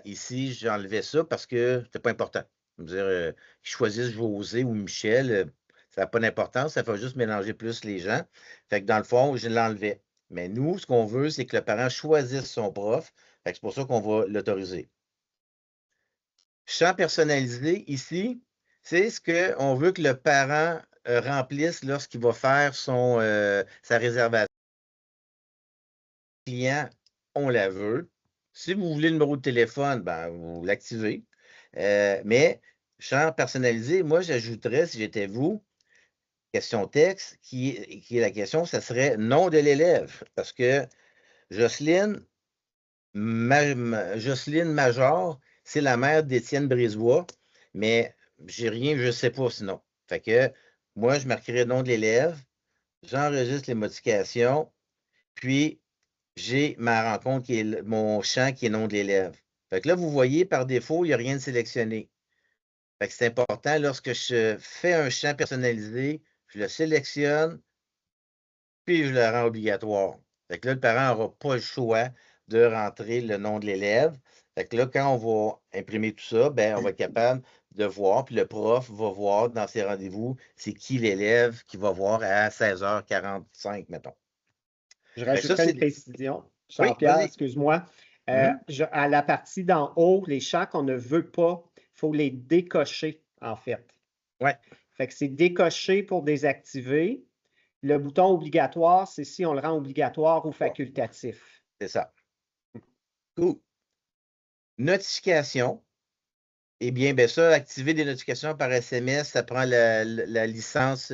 ici, j'enlevais ça parce que c'était pas important. Je veux dire, qu'ils choisissent José ou Michel, ça n'a pas d'importance, ça fait juste mélanger plus les gens. Fait que dans le fond, je l'enlevais. Mais nous, ce qu'on veut, c'est que le parent choisisse son prof. C'est pour ça qu'on va l'autoriser. Champ personnalisé, ici, c'est ce qu'on veut que le parent remplisse lorsqu'il va faire sa réservation. Le client, on la veut. Si vous voulez le numéro de téléphone, ben, vous l'activez. Mais champ personnalisé, moi, j'ajouterais, si j'étais vous, question texte, qui est la question, ça serait nom de l'élève. Parce que Jocelyne Major, c'est la mère d'Étienne Brisebois, mais j'ai rien, je ne sais pas sinon. Fait que moi, je marquerai le nom de l'élève, j'enregistre les modifications, puis j'ai ma rencontre qui est mon champ qui est nom de l'élève. Fait que là, vous voyez, par défaut, il n'y a rien de sélectionné. Fait que c'est important, lorsque je fais un champ personnalisé, je le sélectionne, puis je le rends obligatoire. Fait que là, le parent n'aura pas le choix de rentrer le nom de l'élève. Fait que là, quand on va imprimer tout ça, ben, on va être capable de voir, puis le prof va voir dans ses rendez-vous, c'est qui l'élève qu'il va voir à 16h45, mettons. Je Fait que ça, rajouterais c'est une précision. Oui, Jean-Pierre, vas-y. excuse-moi. Mhm. À la partie d'en haut, les champs qu'on ne veut pas, il faut les décocher, en fait. Ouais. Fait que c'est décocher pour désactiver. Le bouton obligatoire, c'est si on le rend obligatoire ou facultatif. C'est ça. Cool. Notification. Eh bien, ben ça, activer des notifications par SMS, ça prend la licence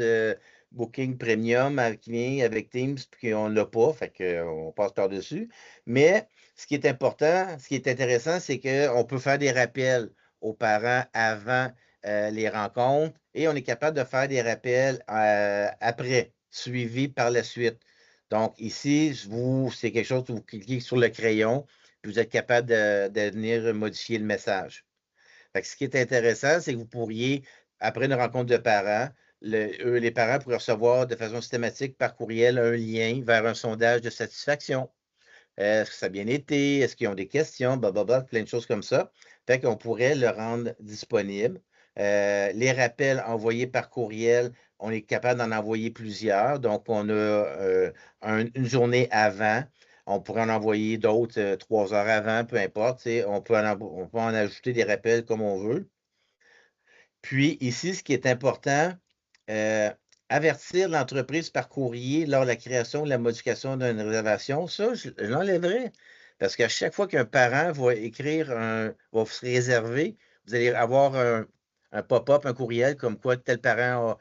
Booking Premium qui vient avec Teams, puis on ne l'a pas, fait qu'on passe par-dessus. Mais ce qui est important, ce qui est intéressant, c'est qu'on peut faire des rappels aux parents avant les rencontres et on est capable de faire des rappels après, suivis par la suite. Donc, ici, c'est quelque chose où vous cliquez sur le crayon, puis vous êtes capable de venir modifier le message. Fait que ce qui est intéressant, c'est que vous pourriez, après une rencontre de parents, les parents pourraient recevoir de façon systématique par courriel un lien vers un sondage de satisfaction. Est-ce que ça a bien été? Est-ce qu'ils ont des questions? Blablabla, plein de choses comme ça. Fait qu'on pourrait le rendre disponible. Les rappels envoyés par courriel, on est capable d'en envoyer plusieurs. Donc, on a une journée avant. On pourrait en envoyer d'autres 3 heures avant, peu importe. On peut en ajouter des rappels comme on veut. Puis ici, ce qui est important, avertir l'entreprise par courrier lors de la création ou de la modification d'une réservation, ça, je l'enlèverai. Parce qu'à chaque fois qu'un parent va va se réserver, vous allez avoir un pop-up, un courriel comme quoi tel parent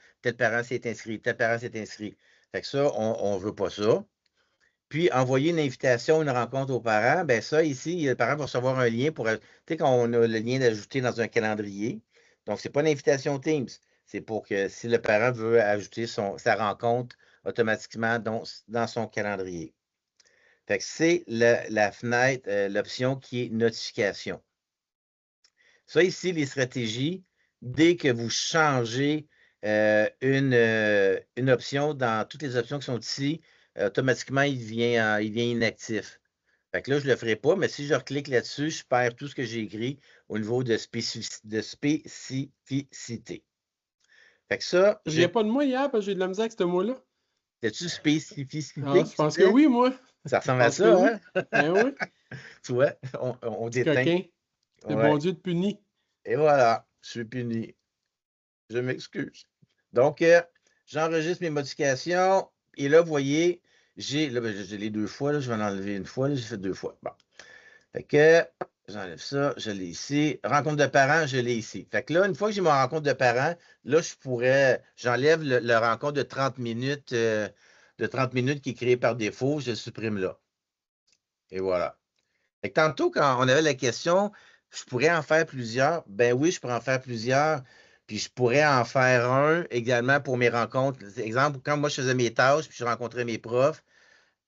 s'est inscrit, tel parent s'est inscrit. Fait que ça, on ne veut pas ça. Puis, envoyer une invitation, une rencontre aux parents, bien ça, ici, le parent va recevoir un lien pour, tu sais, quand on a le lien d'ajouter dans un calendrier. Donc, ce n'est pas une invitation Teams. C'est pour que si le parent veut ajouter sa rencontre automatiquement dans son calendrier. Fait que c'est la fenêtre, l'option qui est notification. Ça, ici, les stratégies, dès que vous changez une option dans toutes les options qui sont ici, automatiquement, il devient inactif. Fait que là, je ne le ferai pas, mais si je reclique là-dessus, je perds tout ce que j'ai écrit au niveau de spécificité. Fait que ça, Je viens pas de moi hier parce que j'ai de la misère avec ce mot-là. As-tu spécificité? Ah, je pense que oui, moi. Ça ressemble à ça, hein? Oui. Ben oui. Tu vois, on Petit déteint. coquin. Le Ouais. bon Dieu te punit. Et voilà, je suis puni. Je m'excuse. Donc, j'enregistre mes modifications. Et là, vous voyez, j'ai les 2 fois. Là, je vais en enlever une fois. J'ai fait 2 fois. Bon. Fait que j'enlève ça. Je l'ai ici. Rencontre de parents, je l'ai ici. Fait que là, une fois que j'ai ma rencontre de parents, là, j'enlève le rencontre de 30 minutes, qui est créé par défaut. Je le supprime là. Et voilà. Fait que tantôt, quand on avait la question, je pourrais en faire plusieurs. Ben oui, je pourrais en faire plusieurs. Puis je pourrais en faire un également pour mes rencontres. Exemple, quand moi je faisais mes tâches, puis je rencontrais mes profs,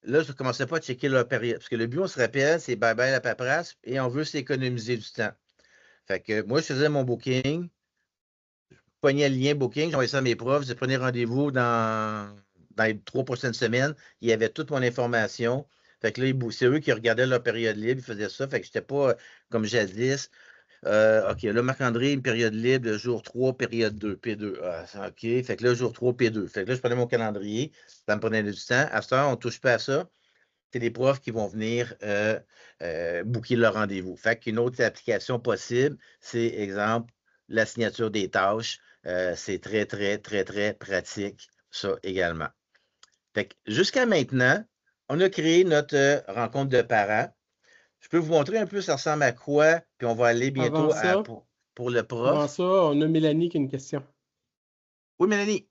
là, je ne commençais pas à checker leur période. Parce que le but, on se rappelle, c'est bye-bye la paperasse et on veut s'économiser du temps. Fait que moi, je faisais mon booking, je pognais le lien booking, j'envoyais ça à mes profs, je prenais rendez-vous dans les 3 prochaines semaines. Il y avait toute mon information. Fait que là, c'est eux qui regardaient leur période libre, ils faisaient ça. Fait que je n'étais pas comme jadis. OK, là, Marc-André, une période libre, le jour 3, période 2, P2. Ah, OK, fait que là, jour 3, P2. Fait que là, je prenais mon calendrier, ça me prenait du temps. À ce temps, on ne touche pas à ça. C'est les profs qui vont venir booker leur rendez-vous. Fait qu'une autre application possible, c'est, exemple, la signature des tâches. c'est très, très, très, très pratique, ça également. Fait que jusqu'à maintenant, on a créé notre rencontre de parents. Je peux vous montrer un peu ça ressemble à quoi, puis on va aller bientôt pour le prof. Avant ça, on a Mélanie qui a une question. Oui, Mélanie.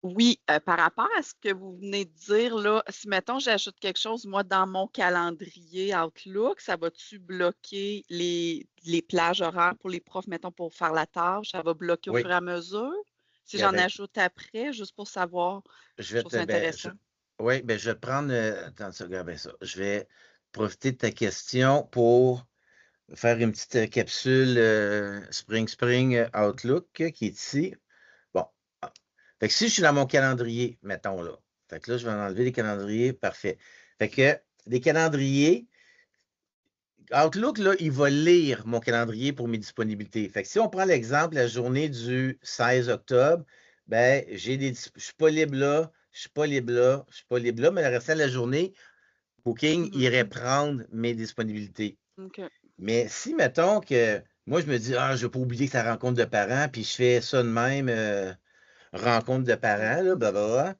Oui, par rapport à ce que vous venez de dire, là, si, mettons, j'ajoute quelque chose, moi, dans mon calendrier Outlook, ça va-tu bloquer les plages horaires pour les profs, mettons, pour faire la tâche? Ça va bloquer au Oui. fur et à mesure? Si Bien, j'en ajoute après, juste pour savoir, je vais trouve ça intéressant. Oui, ben, je vais prendre. Attends, regarde ça. Je vais profiter de ta question pour faire une petite capsule Spring Outlook qui est ici. Bon. Fait que si je suis dans mon calendrier, mettons là. Fait que là, je vais enlever les calendriers. Parfait. Fait que les calendriers, Outlook, là, il va lire mon calendrier pour mes disponibilités. Fait que si on prend l'exemple, la journée du 16 octobre, ben, je suis pas libre là, je suis pas libre là, je suis pas libre là, mais le restant de la journée, Booking irait prendre mes disponibilités. OK. Mais si, mettons que moi, je me dis, je ne vais pas oublier que c'est la rencontre de parents, puis je fais ça de même, rencontre de parents, là, blablabla.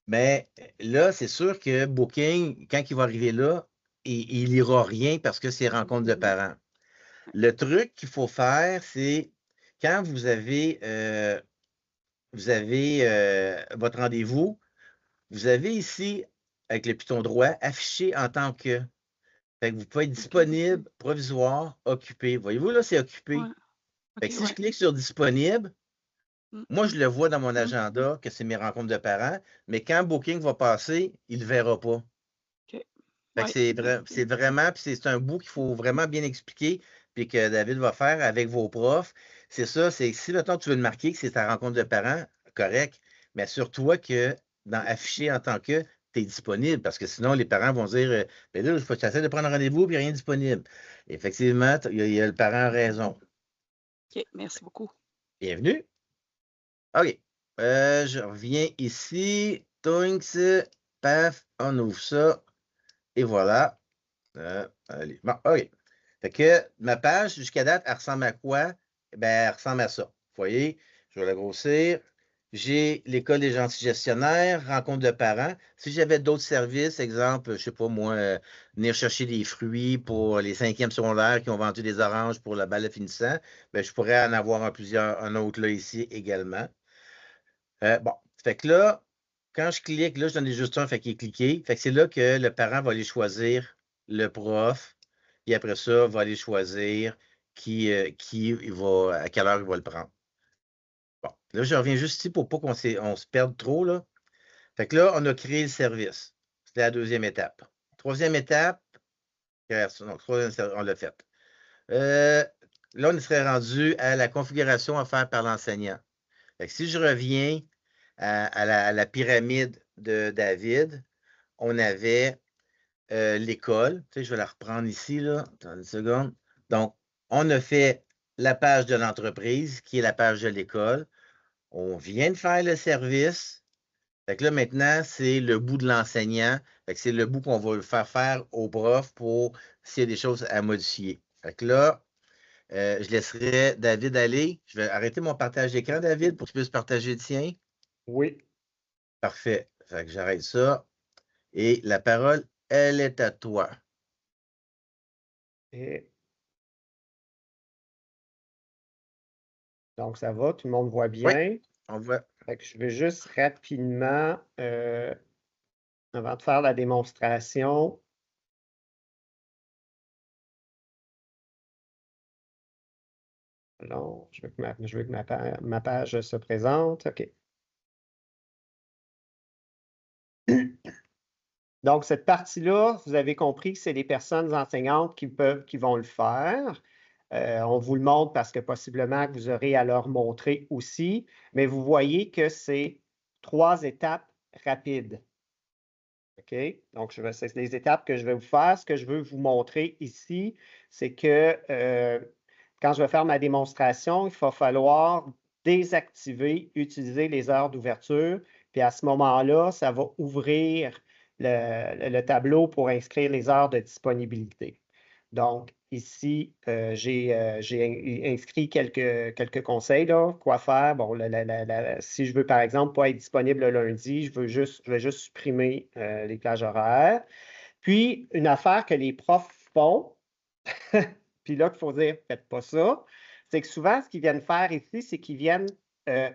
Mais là, c'est sûr que Booking, quand il va arriver là, il n'ira rien parce que c'est rencontre de parents. Le truc qu'il faut faire, c'est quand vous avez votre rendez-vous, vous avez ici, avec le piton droit, affiché en tant que. Fait que vous pouvez être disponible, provisoire, occupé. Voyez-vous, là, c'est occupé. Ouais. Fait que OK, si je clique sur disponible, moi, je le vois dans mon Mhm. agenda que c'est mes rencontres de parents, mais quand Booking va passer, il ne le verra pas. OK. Fait que c'est vraiment, puis c'est un bout qu'il faut vraiment bien expliquer, puis que David va faire avec vos profs. C'est ça, c'est si maintenant tu veux le marquer que c'est ta rencontre de parents, correct, mais assure-toi que dans afficher en tant que, tu es disponible, parce que sinon, les parents vont dire ben là, je essaie de prendre rendez-vous, puis rien disponible. Effectivement, il y a le parent a raison. OK, merci beaucoup. Bienvenue. OK. Je reviens ici. Tonks, paf, on ouvre ça. Et voilà. Allez. Bon, OK. Fait que ma page, jusqu'à date, elle ressemble à quoi? Ben, elle ressemble à ça. Vous voyez, je vais la grossir. J'ai l'école des gentils gestionnaires, rencontre de parents. Si j'avais d'autres services, exemple, je ne sais pas moi, venir chercher des fruits pour les 5e secondaires qui ont vendu des oranges pour la balle finissant, ben, je pourrais en avoir un autre là ici également. Bon, fait que là, quand je clique, là, je donne juste un, fait qu'il est cliqué. Fait que c'est là que le parent va aller choisir le prof, et après ça, va aller choisir à quelle heure il va le prendre. Bon, là, je reviens juste ici pour pas qu'on se perde trop, là. Fait que là, on a créé le service. C'était la 2e étape. 3e étape, non, on l'a fait. Là, on serait rendu à la configuration à faire par l'enseignant. Fait que si je reviens à la pyramide de David, on avait l'école. Tu sais, je vais la reprendre ici, là. Attends une seconde. Donc, on a fait la page de l'entreprise, qui est la page de l'école. On vient de faire le service. Fait que là, maintenant, c'est le bout de l'enseignant. Fait que c'est le bout qu'on va le faire au prof pour s'il y a des choses à modifier. Fait que là, je laisserai David aller. Je vais arrêter mon partage d'écran, David, pour que tu puisses partager le tien. Oui. Parfait. Fait que j'arrête ça. Et la parole, elle est à toi. Et... Donc, ça va, tout le monde voit bien. Oui, on voit. Fait que je vais juste rapidement, avant de faire la démonstration, alors, je veux que ma page se présente. OK. Donc, cette partie-là, vous avez compris que c'est les personnes enseignantes qui vont le faire. On vous le montre parce que possiblement que vous aurez à leur montrer aussi, mais vous voyez que c'est 3 étapes rapides. OK? Donc, c'est les étapes que je vais vous faire. Ce que je veux vous montrer ici, c'est que quand je vais faire ma démonstration, il va falloir désactiver, utiliser les heures d'ouverture. Puis à ce moment-là, ça va ouvrir le tableau pour inscrire les heures de disponibilité. Donc, ici, j'ai inscrit quelques conseils, là, quoi faire. Bon, si je veux, par exemple, pas être disponible le lundi, je vais juste supprimer les plages horaires. Puis, une affaire que les profs font, puis là, il faut dire, faites pas ça, c'est que souvent, ce qu'ils viennent faire ici, c'est qu'ils viennent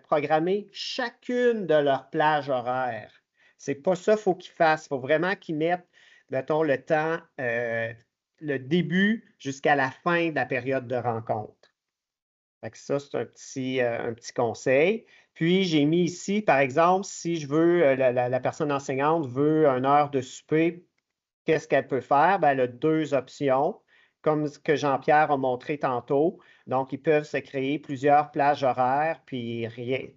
programmer chacune de leurs plages horaires. C'est pas ça qu'il faut qu'ils fassent. Il faut vraiment qu'ils mettent, mettons, le temps, le début jusqu'à la fin de la période de rencontre. Fait que ça, c'est un petit conseil. Puis, j'ai mis ici, par exemple, si je veux, la personne enseignante veut 1 heure de souper, qu'est-ce qu'elle peut faire? Bien, elle a 2 options, comme ce que Jean-Pierre a montré tantôt. Donc, ils peuvent se créer plusieurs plages horaires, puis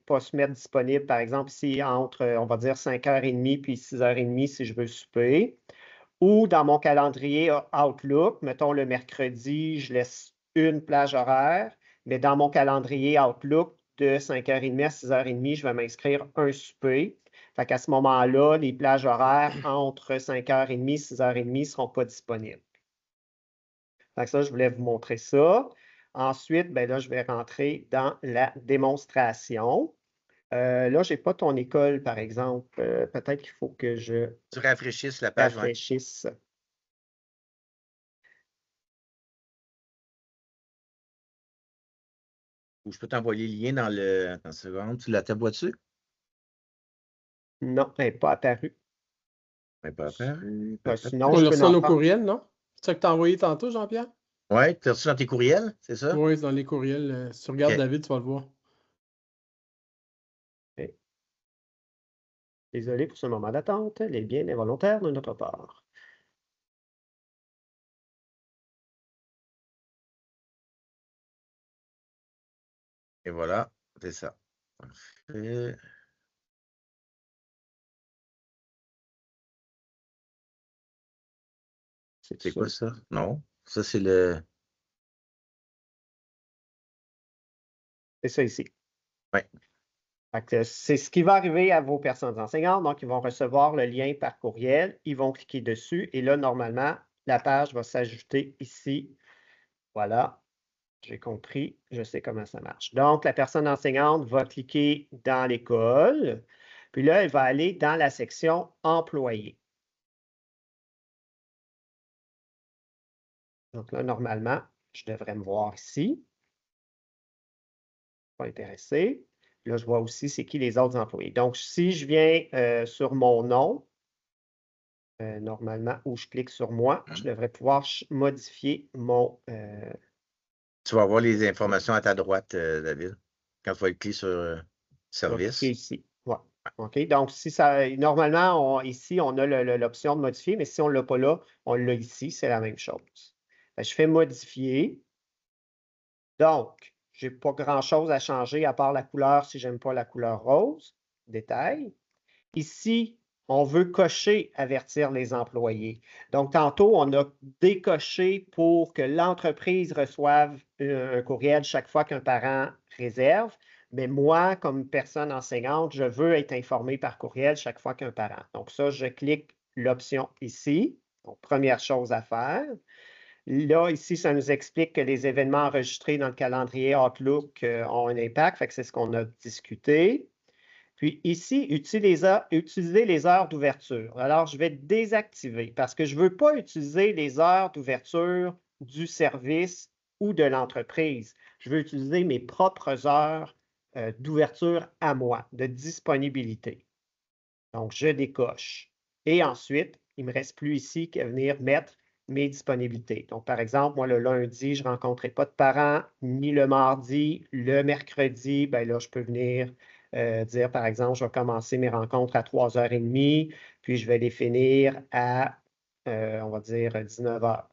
pas se mettre disponible, par exemple, ici, entre, on va dire, 5h30 puis 6h30 si je veux souper. Ou dans mon calendrier Outlook, mettons le mercredi, je laisse une plage horaire, mais dans mon calendrier Outlook, de 5h30 à 6h30, je vais m'inscrire un souper. Fait qu'à ce moment-là, les plages horaires entre 5h30 et 6h30 ne seront pas disponibles. Fait que ça, je voulais vous montrer ça. Ensuite, ben là, je vais rentrer dans la démonstration. Là, je n'ai pas ton école, par exemple. Peut-être qu'il faut que je Tu rafraîchisses la page. rafraîchisse. Ou je peux t'envoyer le lien dans le. Attends une seconde. Tu la vois-tu? Non, elle n'est pas apparue. Elle n'est pas apparue. Sinon, On je l'a peux reçu dans nos en prendre. courriels, non? C'est ça que tu as envoyé tantôt, Jean-Pierre? Oui, tu as reçu dans tes courriels, c'est ça? Oui, c'est dans les courriels. Si tu regardes OK. David, tu vas le voir. Ok. Désolé pour ce moment d'attente. Elle est bien involontaire de notre part. Et voilà, c'est ça. Parfait. C'est quoi ça? Non, ça c'est le. C'est ça ici. Oui. C'est ce qui va arriver à vos personnes enseignantes. Donc, ils vont recevoir le lien par courriel. Ils vont cliquer dessus. Et là, normalement, la page va s'ajouter ici. Voilà. J'ai compris. Je sais comment ça marche. Donc, la personne enseignante va cliquer dans l'école. Puis là, elle va aller dans la section Employés. Donc là, normalement, je devrais me voir ici. Pas intéressé. Là, je vois aussi c'est qui les autres employés. Donc, si je viens sur mon nom, normalement, où je clique sur moi, je devrais pouvoir modifier mon... Tu vas avoir les informations à ta droite, David, quand tu vas cliquer sur Service. Ici. Ouais. OK. Donc, si ça, normalement, ici, on a l'option de modifier, mais si on ne l'a pas là, on l'a ici, c'est la même chose. Je fais modifier. Donc, je n'ai pas grand-chose à changer à part la couleur si je n'aime pas la couleur rose. Détail. Ici, on veut cocher avertir les employés. Donc, tantôt, on a décoché pour que l'entreprise reçoive un courriel chaque fois qu'un parent réserve. Mais moi, comme personne enseignante, je veux être informé par courriel chaque fois qu'un parent. Donc, ça, je clique l'option ici. Donc, première chose à faire. Là, ici, ça nous explique que les événements enregistrés dans le calendrier Outlook ont un impact. Fait que c'est ce qu'on a discuté. Puis ici, utiliser les heures d'ouverture. Alors, je vais désactiver parce que je ne veux pas utiliser les heures d'ouverture du service ou de l'entreprise. Je veux utiliser mes propres heures d'ouverture à moi, de disponibilité. Donc, je décoche. Et ensuite, il ne me reste plus ici qu'à venir mettre mes disponibilités. Donc, par exemple, moi, le lundi, je ne rencontrerai pas de parents, ni le mardi. Le mercredi, bien là, je peux venir dire, par exemple, je vais commencer mes rencontres à 3h30, puis je vais les finir à, on va dire, 19h.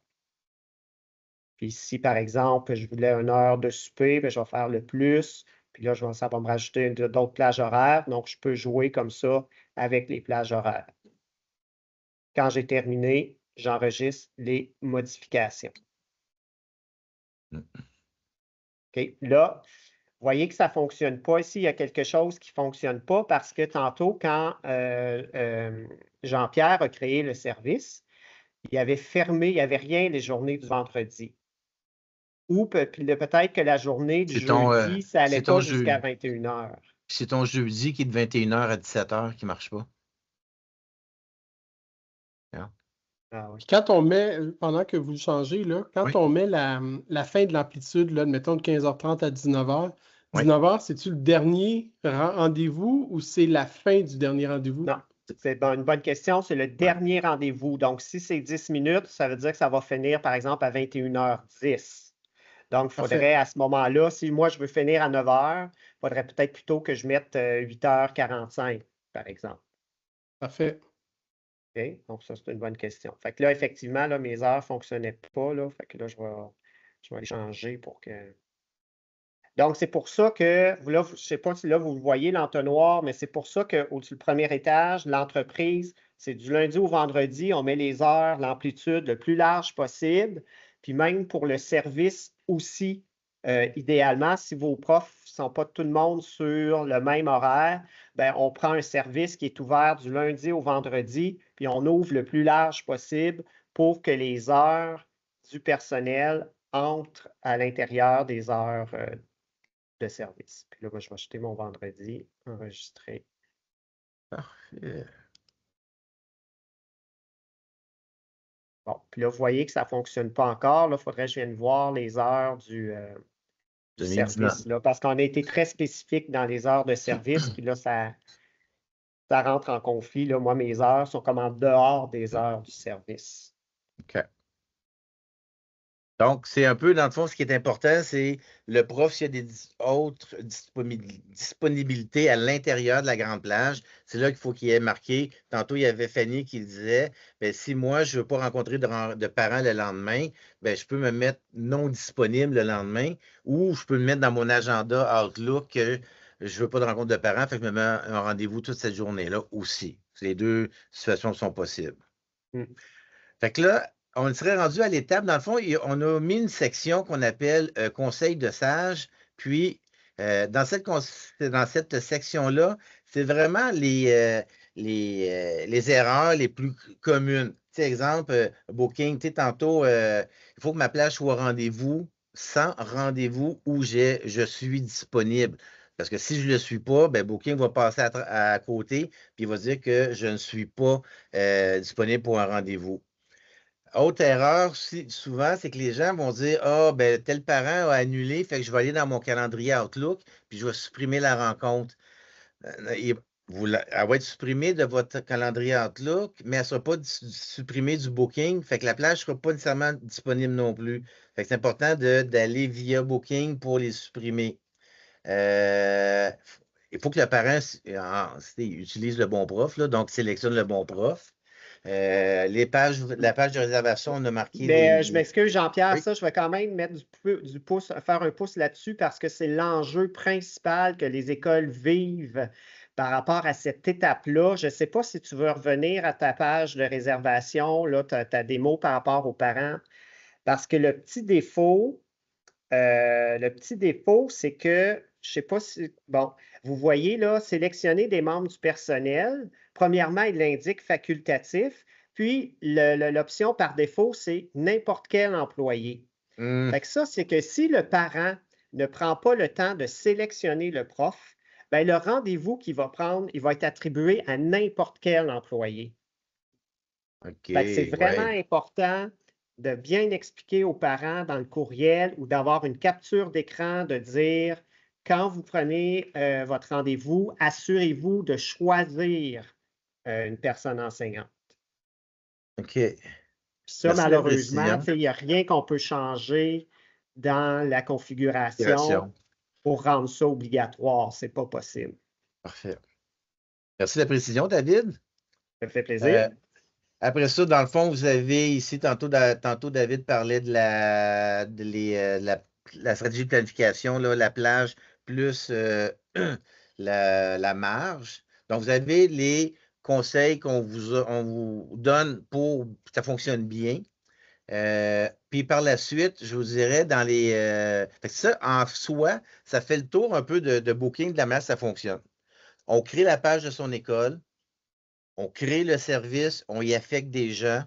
Puis si, par exemple, je voulais 1 heure de souper, bien, je vais faire le plus. Puis là, ça va me rajouter d'autres plages horaires. Donc, je peux jouer comme ça avec les plages horaires. Quand j'ai terminé, j'enregistre les modifications. OK. Là, vous voyez que ça ne fonctionne pas. Ici, il y a quelque chose qui ne fonctionne pas parce que tantôt, quand Jean-Pierre a créé le service, il avait fermé, il n'y avait rien les journées du vendredi. Ou peut-être que la journée du jeudi, ça n'allait pas jusqu'à 21 h. C'est ton jeudi qui est de 21 h à 17 h qui ne marche pas. Ah, oui. Quand on met, pendant que vous changez, là, quand on met la fin de l'amplitude, mettons de 15h30 à 19h, 19h, c'est-tu le dernier rendez-vous ou c'est la fin du dernier rendez-vous? Non, c'est une bonne question. C'est le dernier rendez-vous. Donc, si c'est 10 minutes, ça veut dire que ça va finir, par exemple, à 21h10. Donc, il faudrait à ce moment-là, si moi je veux finir à 9h, il faudrait peut-être plutôt que je mette 8h45, par exemple. Parfait. OK? Donc, ça, c'est une bonne question. Fait que là, effectivement, là, mes heures ne fonctionnaient pas. Là, fait que là, je vais les changer pour que. Donc, c'est pour ça que, là, je ne sais pas si là, vous voyez l'entonnoir, mais c'est pour ça qu'au-dessus du premier étage, l'entreprise, c'est du lundi au vendredi, on met les heures, l'amplitude le plus large possible. Puis même pour le service aussi, idéalement, si vos profs ne sont pas tout le monde sur le même horaire, bien, on prend un service qui est ouvert du lundi au vendredi, puis on ouvre le plus large possible pour que les heures du personnel entrent à l'intérieur des heures de service. Puis là, moi, je vais acheter mon vendredi, enregistrer. Parfait. Bon, puis là, vous voyez que ça ne fonctionne pas encore. Là, il faudrait que je vienne voir les heures du service. Là, parce qu'on a été très spécifique dans les heures de service. Puis là, ça rentre en conflit. Là. Moi, mes heures sont comme en dehors des heures du service. OK. Donc, c'est un peu, dans le fond, ce qui est important, c'est le prof, s'il y a des autres disponibilités à l'intérieur de la grande plage, c'est là qu'il faut qu'il y ait marqué. Tantôt, il y avait Fanny qui disait, bien, si moi, je ne veux pas rencontrer de parents le lendemain, bien, je peux me mettre non disponible le lendemain ou je peux me mettre dans mon agenda Outlook que je ne veux pas de rencontre de parents, fait que je me mets un rendez-vous toute cette journée-là aussi. Les deux situations sont possibles. Fait que là, on serait rendu à l'étape, dans le fond, on a mis une section qu'on appelle conseil de sage. Puis, dans cette section-là, c'est vraiment les erreurs les plus communes. Tu sais, exemple, Booking, tu sais, tantôt, il faut que ma plage soit au rendez-vous, sans rendez-vous où je suis disponible. Parce que si je ne le suis pas, ben Booking va passer à côté, puis il va dire que je ne suis pas disponible pour un rendez-vous. Autre erreur, souvent, c'est que les gens vont dire ah, ben, tel parent a annulé, fait que je vais aller dans mon calendrier Outlook, puis je vais supprimer la rencontre. Elle va être supprimée de votre calendrier Outlook, mais elle ne sera pas supprimée du Booking, fait que la plage ne sera pas nécessairement disponible non plus. Fait que c'est important d'aller via Booking pour les supprimer. Il faut que le parent utilise le bon prof, là, donc sélectionne le bon prof. La page de réservation, on a marqué. Mais je m'excuse, Jean-Pierre, ça, je vais quand même mettre du pouce, faire un pouce là-dessus parce que c'est l'enjeu principal que les écoles vivent par rapport à cette étape-là. Je ne sais pas si tu veux revenir à ta page de réservation, là, ta démo par rapport aux parents, parce que le petit défaut, c'est que, je ne sais pas si, bon, vous voyez là, sélectionner des membres du personnel. Premièrement, il l'indique facultatif. Puis, l'option par défaut, c'est n'importe quel employé. Fait que ça, c'est que si le parent ne prend pas le temps de sélectionner le prof, bien, le rendez-vous qu'il va prendre, il va être attribué à n'importe quel employé. Fait que c'est vraiment important de bien expliquer aux parents dans le courriel ou d'avoir une capture d'écran de dire quand vous prenez votre rendez-vous, assurez-vous de choisir une personne enseignante. OK. Puis ça, malheureusement, il n'y a rien qu'on peut changer dans la configuration pour rendre ça obligatoire. Ce n'est pas possible. Parfait. Merci de la précision, David. Ça me fait plaisir. Après ça, dans le fond, vous avez ici, tantôt David parlait de la stratégie de planification, là, la plage plus la marge. Donc, vous avez les conseils on vous donne pour que ça fonctionne bien. Puis par la suite, je vous dirais dans ça, en soi, ça fait le tour un peu de Booking, de la manière ça fonctionne. On crée la page de son école, on crée le service, on y affecte des gens,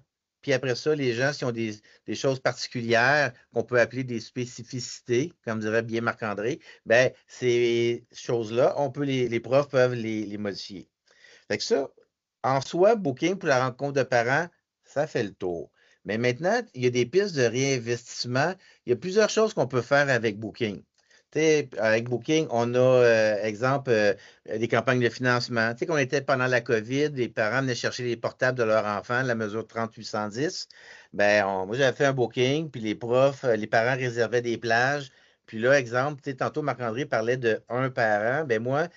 Puis après ça, les gens, s'ils ont des choses particulières qu'on peut appeler des spécificités, comme dirait bien Marc-André, ben ces choses-là, les profs peuvent les modifier. Fait que ça, en soi, Booking pour la rencontre de parents, ça fait le tour. Mais maintenant, il y a des pistes de réinvestissement. Il y a plusieurs choses qu'on peut faire avec Booking. Avec Booking, on a, exemple, des campagnes de financement. Tu sais, qu'on était pendant la COVID, les parents venaient chercher les portables de leurs enfants, la mesure 3810. Moi, j'avais fait un Booking, puis les profs, les parents réservaient des plages. Puis là, exemple, tantôt, Marc-André parlait de un parent. Moi,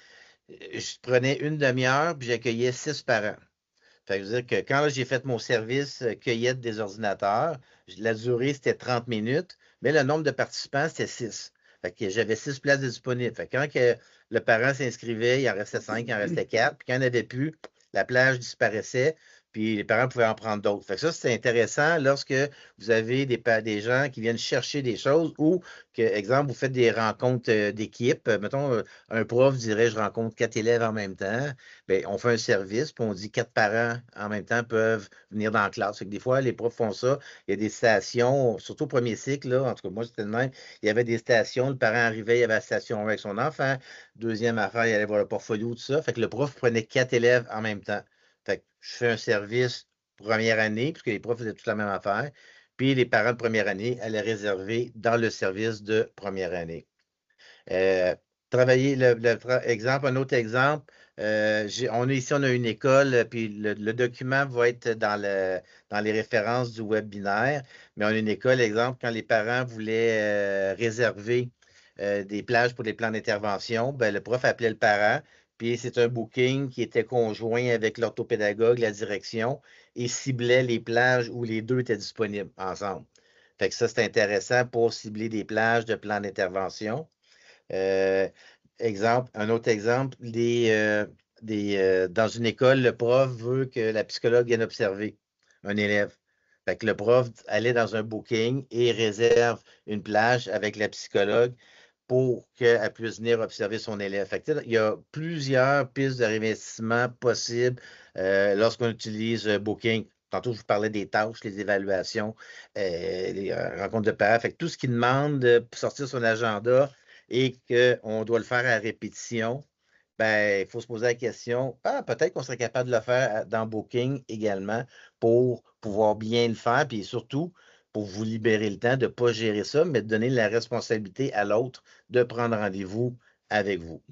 je prenais une demi-heure, puis j'accueillais 6 parents. Fait que je veux dire que quand j'ai fait mon service cueillette des ordinateurs, la durée, c'était 30 minutes, mais le nombre de participants, c'était 6. Fait que j'avais 6 places disponibles. Fait que quand le parent s'inscrivait, il en restait 5, il en restait 4. Puis quand il n'y en avait plus, la plage disparaissait, puis les parents pouvaient en prendre d'autres. Fait que ça, c'est intéressant lorsque vous avez des gens qui viennent chercher des choses ou, exemple, vous faites des rencontres d'équipe. Mettons, un prof dirait, je rencontre 4 élèves en même temps. Bien, on fait un service, puis on dit 4 parents en même temps peuvent venir dans la classe. Fait que des fois, les profs font ça. Il y a des stations, surtout au premier cycle, là, en tout cas, moi, c'était le même. Il y avait des stations, le parent arrivait, il y avait la station 1 avec son enfant. Deuxième affaire, il allait voir le portfolio, tout ça. Fait que le prof prenait 4 élèves en même temps. Fait que je fais un service première année, puisque les profs faisaient toute la même affaire. Puis les parents de première année allaient réserver dans le service de première année. Travailler, un autre exemple, on a une école, puis le document va être dans les références du webinaire, mais on a une école, exemple, quand les parents voulaient réserver des plages pour des plans d'intervention, le prof appelait le parent, puis c'est un booking qui était conjoint avec l'orthopédagogue, la direction, et ciblait les plages où les deux étaient disponibles ensemble. Fait que ça, c'est intéressant pour cibler des plages de plans d'intervention. Un autre exemple, dans une école, le prof veut que la psychologue vienne observer un élève. Fait que le prof allait dans un booking et réserve une plage avec la psychologue pour qu'elle puisse venir observer son élève. Fait que, il y a plusieurs pistes de réinvestissement possibles lorsqu'on utilise Booking. Tantôt, je vous parlais des tâches, les évaluations, les rencontres de parents. Fait que tout ce qui demande de sortir son agenda et qu'on doit le faire à répétition, il faut se poser la question, peut-être qu'on serait capable de le faire dans Booking également pour pouvoir bien le faire, puis surtout pour vous libérer le temps de ne pas gérer ça, mais de donner la responsabilité à l'autre de prendre rendez-vous avec vous.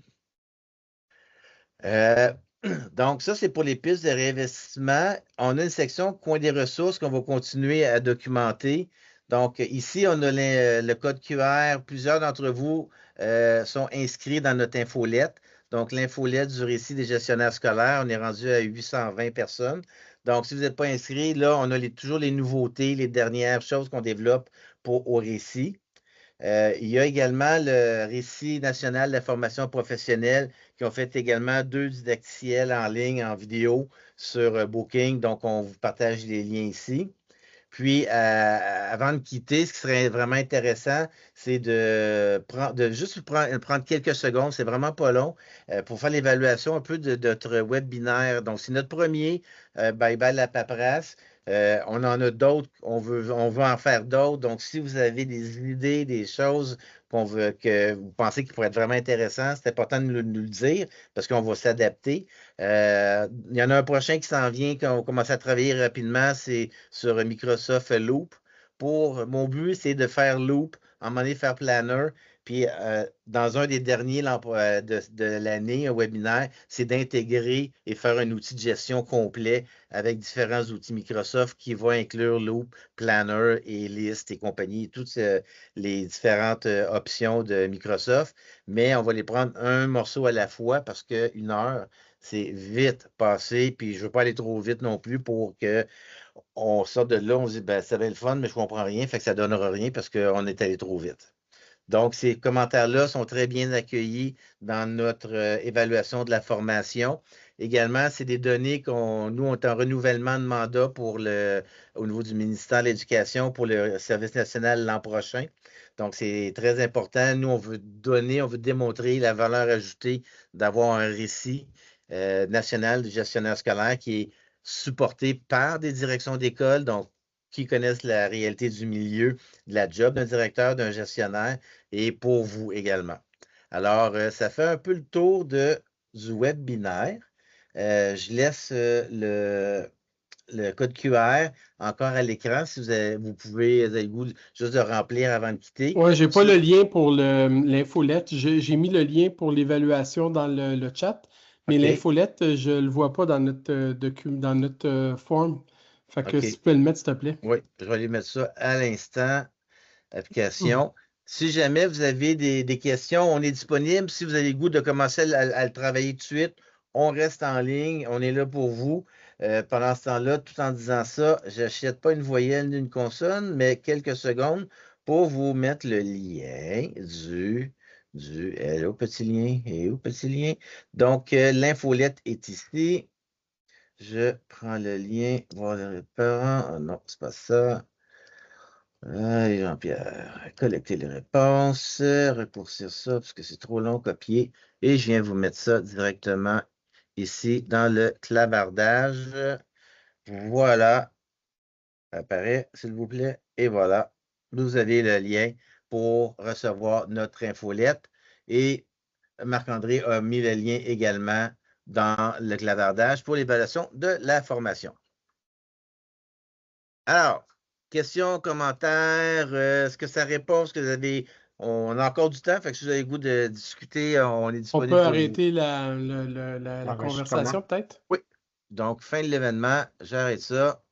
Donc, ça, c'est pour les pistes de réinvestissement. On a une section coin des ressources qu'on va continuer à documenter. Donc, ici, on a le code QR. Plusieurs d'entre vous sont inscrits dans notre infolette. Donc, l'infolette du récit des gestionnaires scolaires, on est rendu à 820 personnes. Donc, si vous n'êtes pas inscrit, là, on a toujours les nouveautés, les dernières choses qu'on développe au récit. Il y a également le récit national de la formation professionnelle qui ont fait également 2 didacticiels en ligne, en vidéo sur Booking. Donc, on vous partage les liens ici. Puis, avant de quitter, ce qui serait vraiment intéressant, c'est de juste prendre quelques secondes, c'est vraiment pas long, pour faire l'évaluation un peu de notre webinaire. Donc, c'est notre premier Bye Bye la paperasse. On en a d'autres, on veut en faire d'autres. Donc, si vous avez des idées, des choses que vous pensez qui pourraient être vraiment intéressantes, c'est important de nous le dire parce qu'on va s'adapter. Il y en a un prochain qui s'en vient, qu'on va commencer à travailler rapidement, c'est sur Microsoft Loop. Mon but, c'est de faire Loop, à un moment donné, faire Planner. Puis, dans un des derniers de l'année, un webinaire, c'est d'intégrer et faire un outil de gestion complet avec différents outils Microsoft qui va inclure Loop, Planner et List et compagnie, toutes les différentes options de Microsoft. Mais on va les prendre un morceau à la fois parce qu'une heure, c'est vite passé. Puis, je ne veux pas aller trop vite non plus pour qu'on sorte de là, on se dit, ça va être le fun, mais je ne comprends rien, fait que ça ne donnera rien parce qu'on est allé trop vite. Donc, ces commentaires-là sont très bien accueillis dans notre évaluation de la formation. Également, c'est des données nous, on est en renouvellement de mandat au niveau du ministère de l'Éducation pour le service national l'an prochain. Donc, c'est très important. Nous, on veut démontrer la valeur ajoutée d'avoir un récit national du gestionnaire scolaire qui est supporté par des directions d'école, donc qui connaissent la réalité du milieu, de la job d'un directeur, d'un gestionnaire, et pour vous également. Alors, ça fait un peu le tour du webinaire. Je laisse le code QR encore à l'écran si vous avez le goût juste de remplir avant de quitter. Oui, je n'ai pas le lien pour l'infolette. J'ai mis le lien pour l'évaluation dans le chat, mais l'infolette, je ne le vois pas dans notre form. Fait que si tu peux le mettre, s'il te plaît. Oui, je vais aller mettre ça à l'instant. Application. Si jamais vous avez des questions, on est disponible. Si vous avez le goût de commencer à le travailler tout de suite, on reste en ligne. On est là pour vous. Pendant ce temps-là, tout en disant ça, je n'achète pas une voyelle ni une consonne, mais quelques secondes pour vous mettre le lien hello, petit lien. Hello, petit lien. Donc, l'infolette est ici. Je prends le lien, voir les parents. Ah non, c'est pas ça. Allez, Jean-Pierre, collecter les réponses, raccourcir ça parce que c'est trop long, copier. Et je viens vous mettre ça directement ici dans le clavardage. Voilà. Apparaît, s'il vous plaît. Et voilà. Vous avez le lien pour recevoir notre infolette. Et Marc-André a mis le lien également dans le clavardage pour l'évaluation de la formation. Alors, questions, commentaires, est-ce que ça répond? Est-ce que vous avez. On a encore du temps, fait que si vous avez le goût de discuter, on est disponible. On peut arrêter la conversation, peut-être? Oui. Donc, fin de l'événement, j'arrête ça.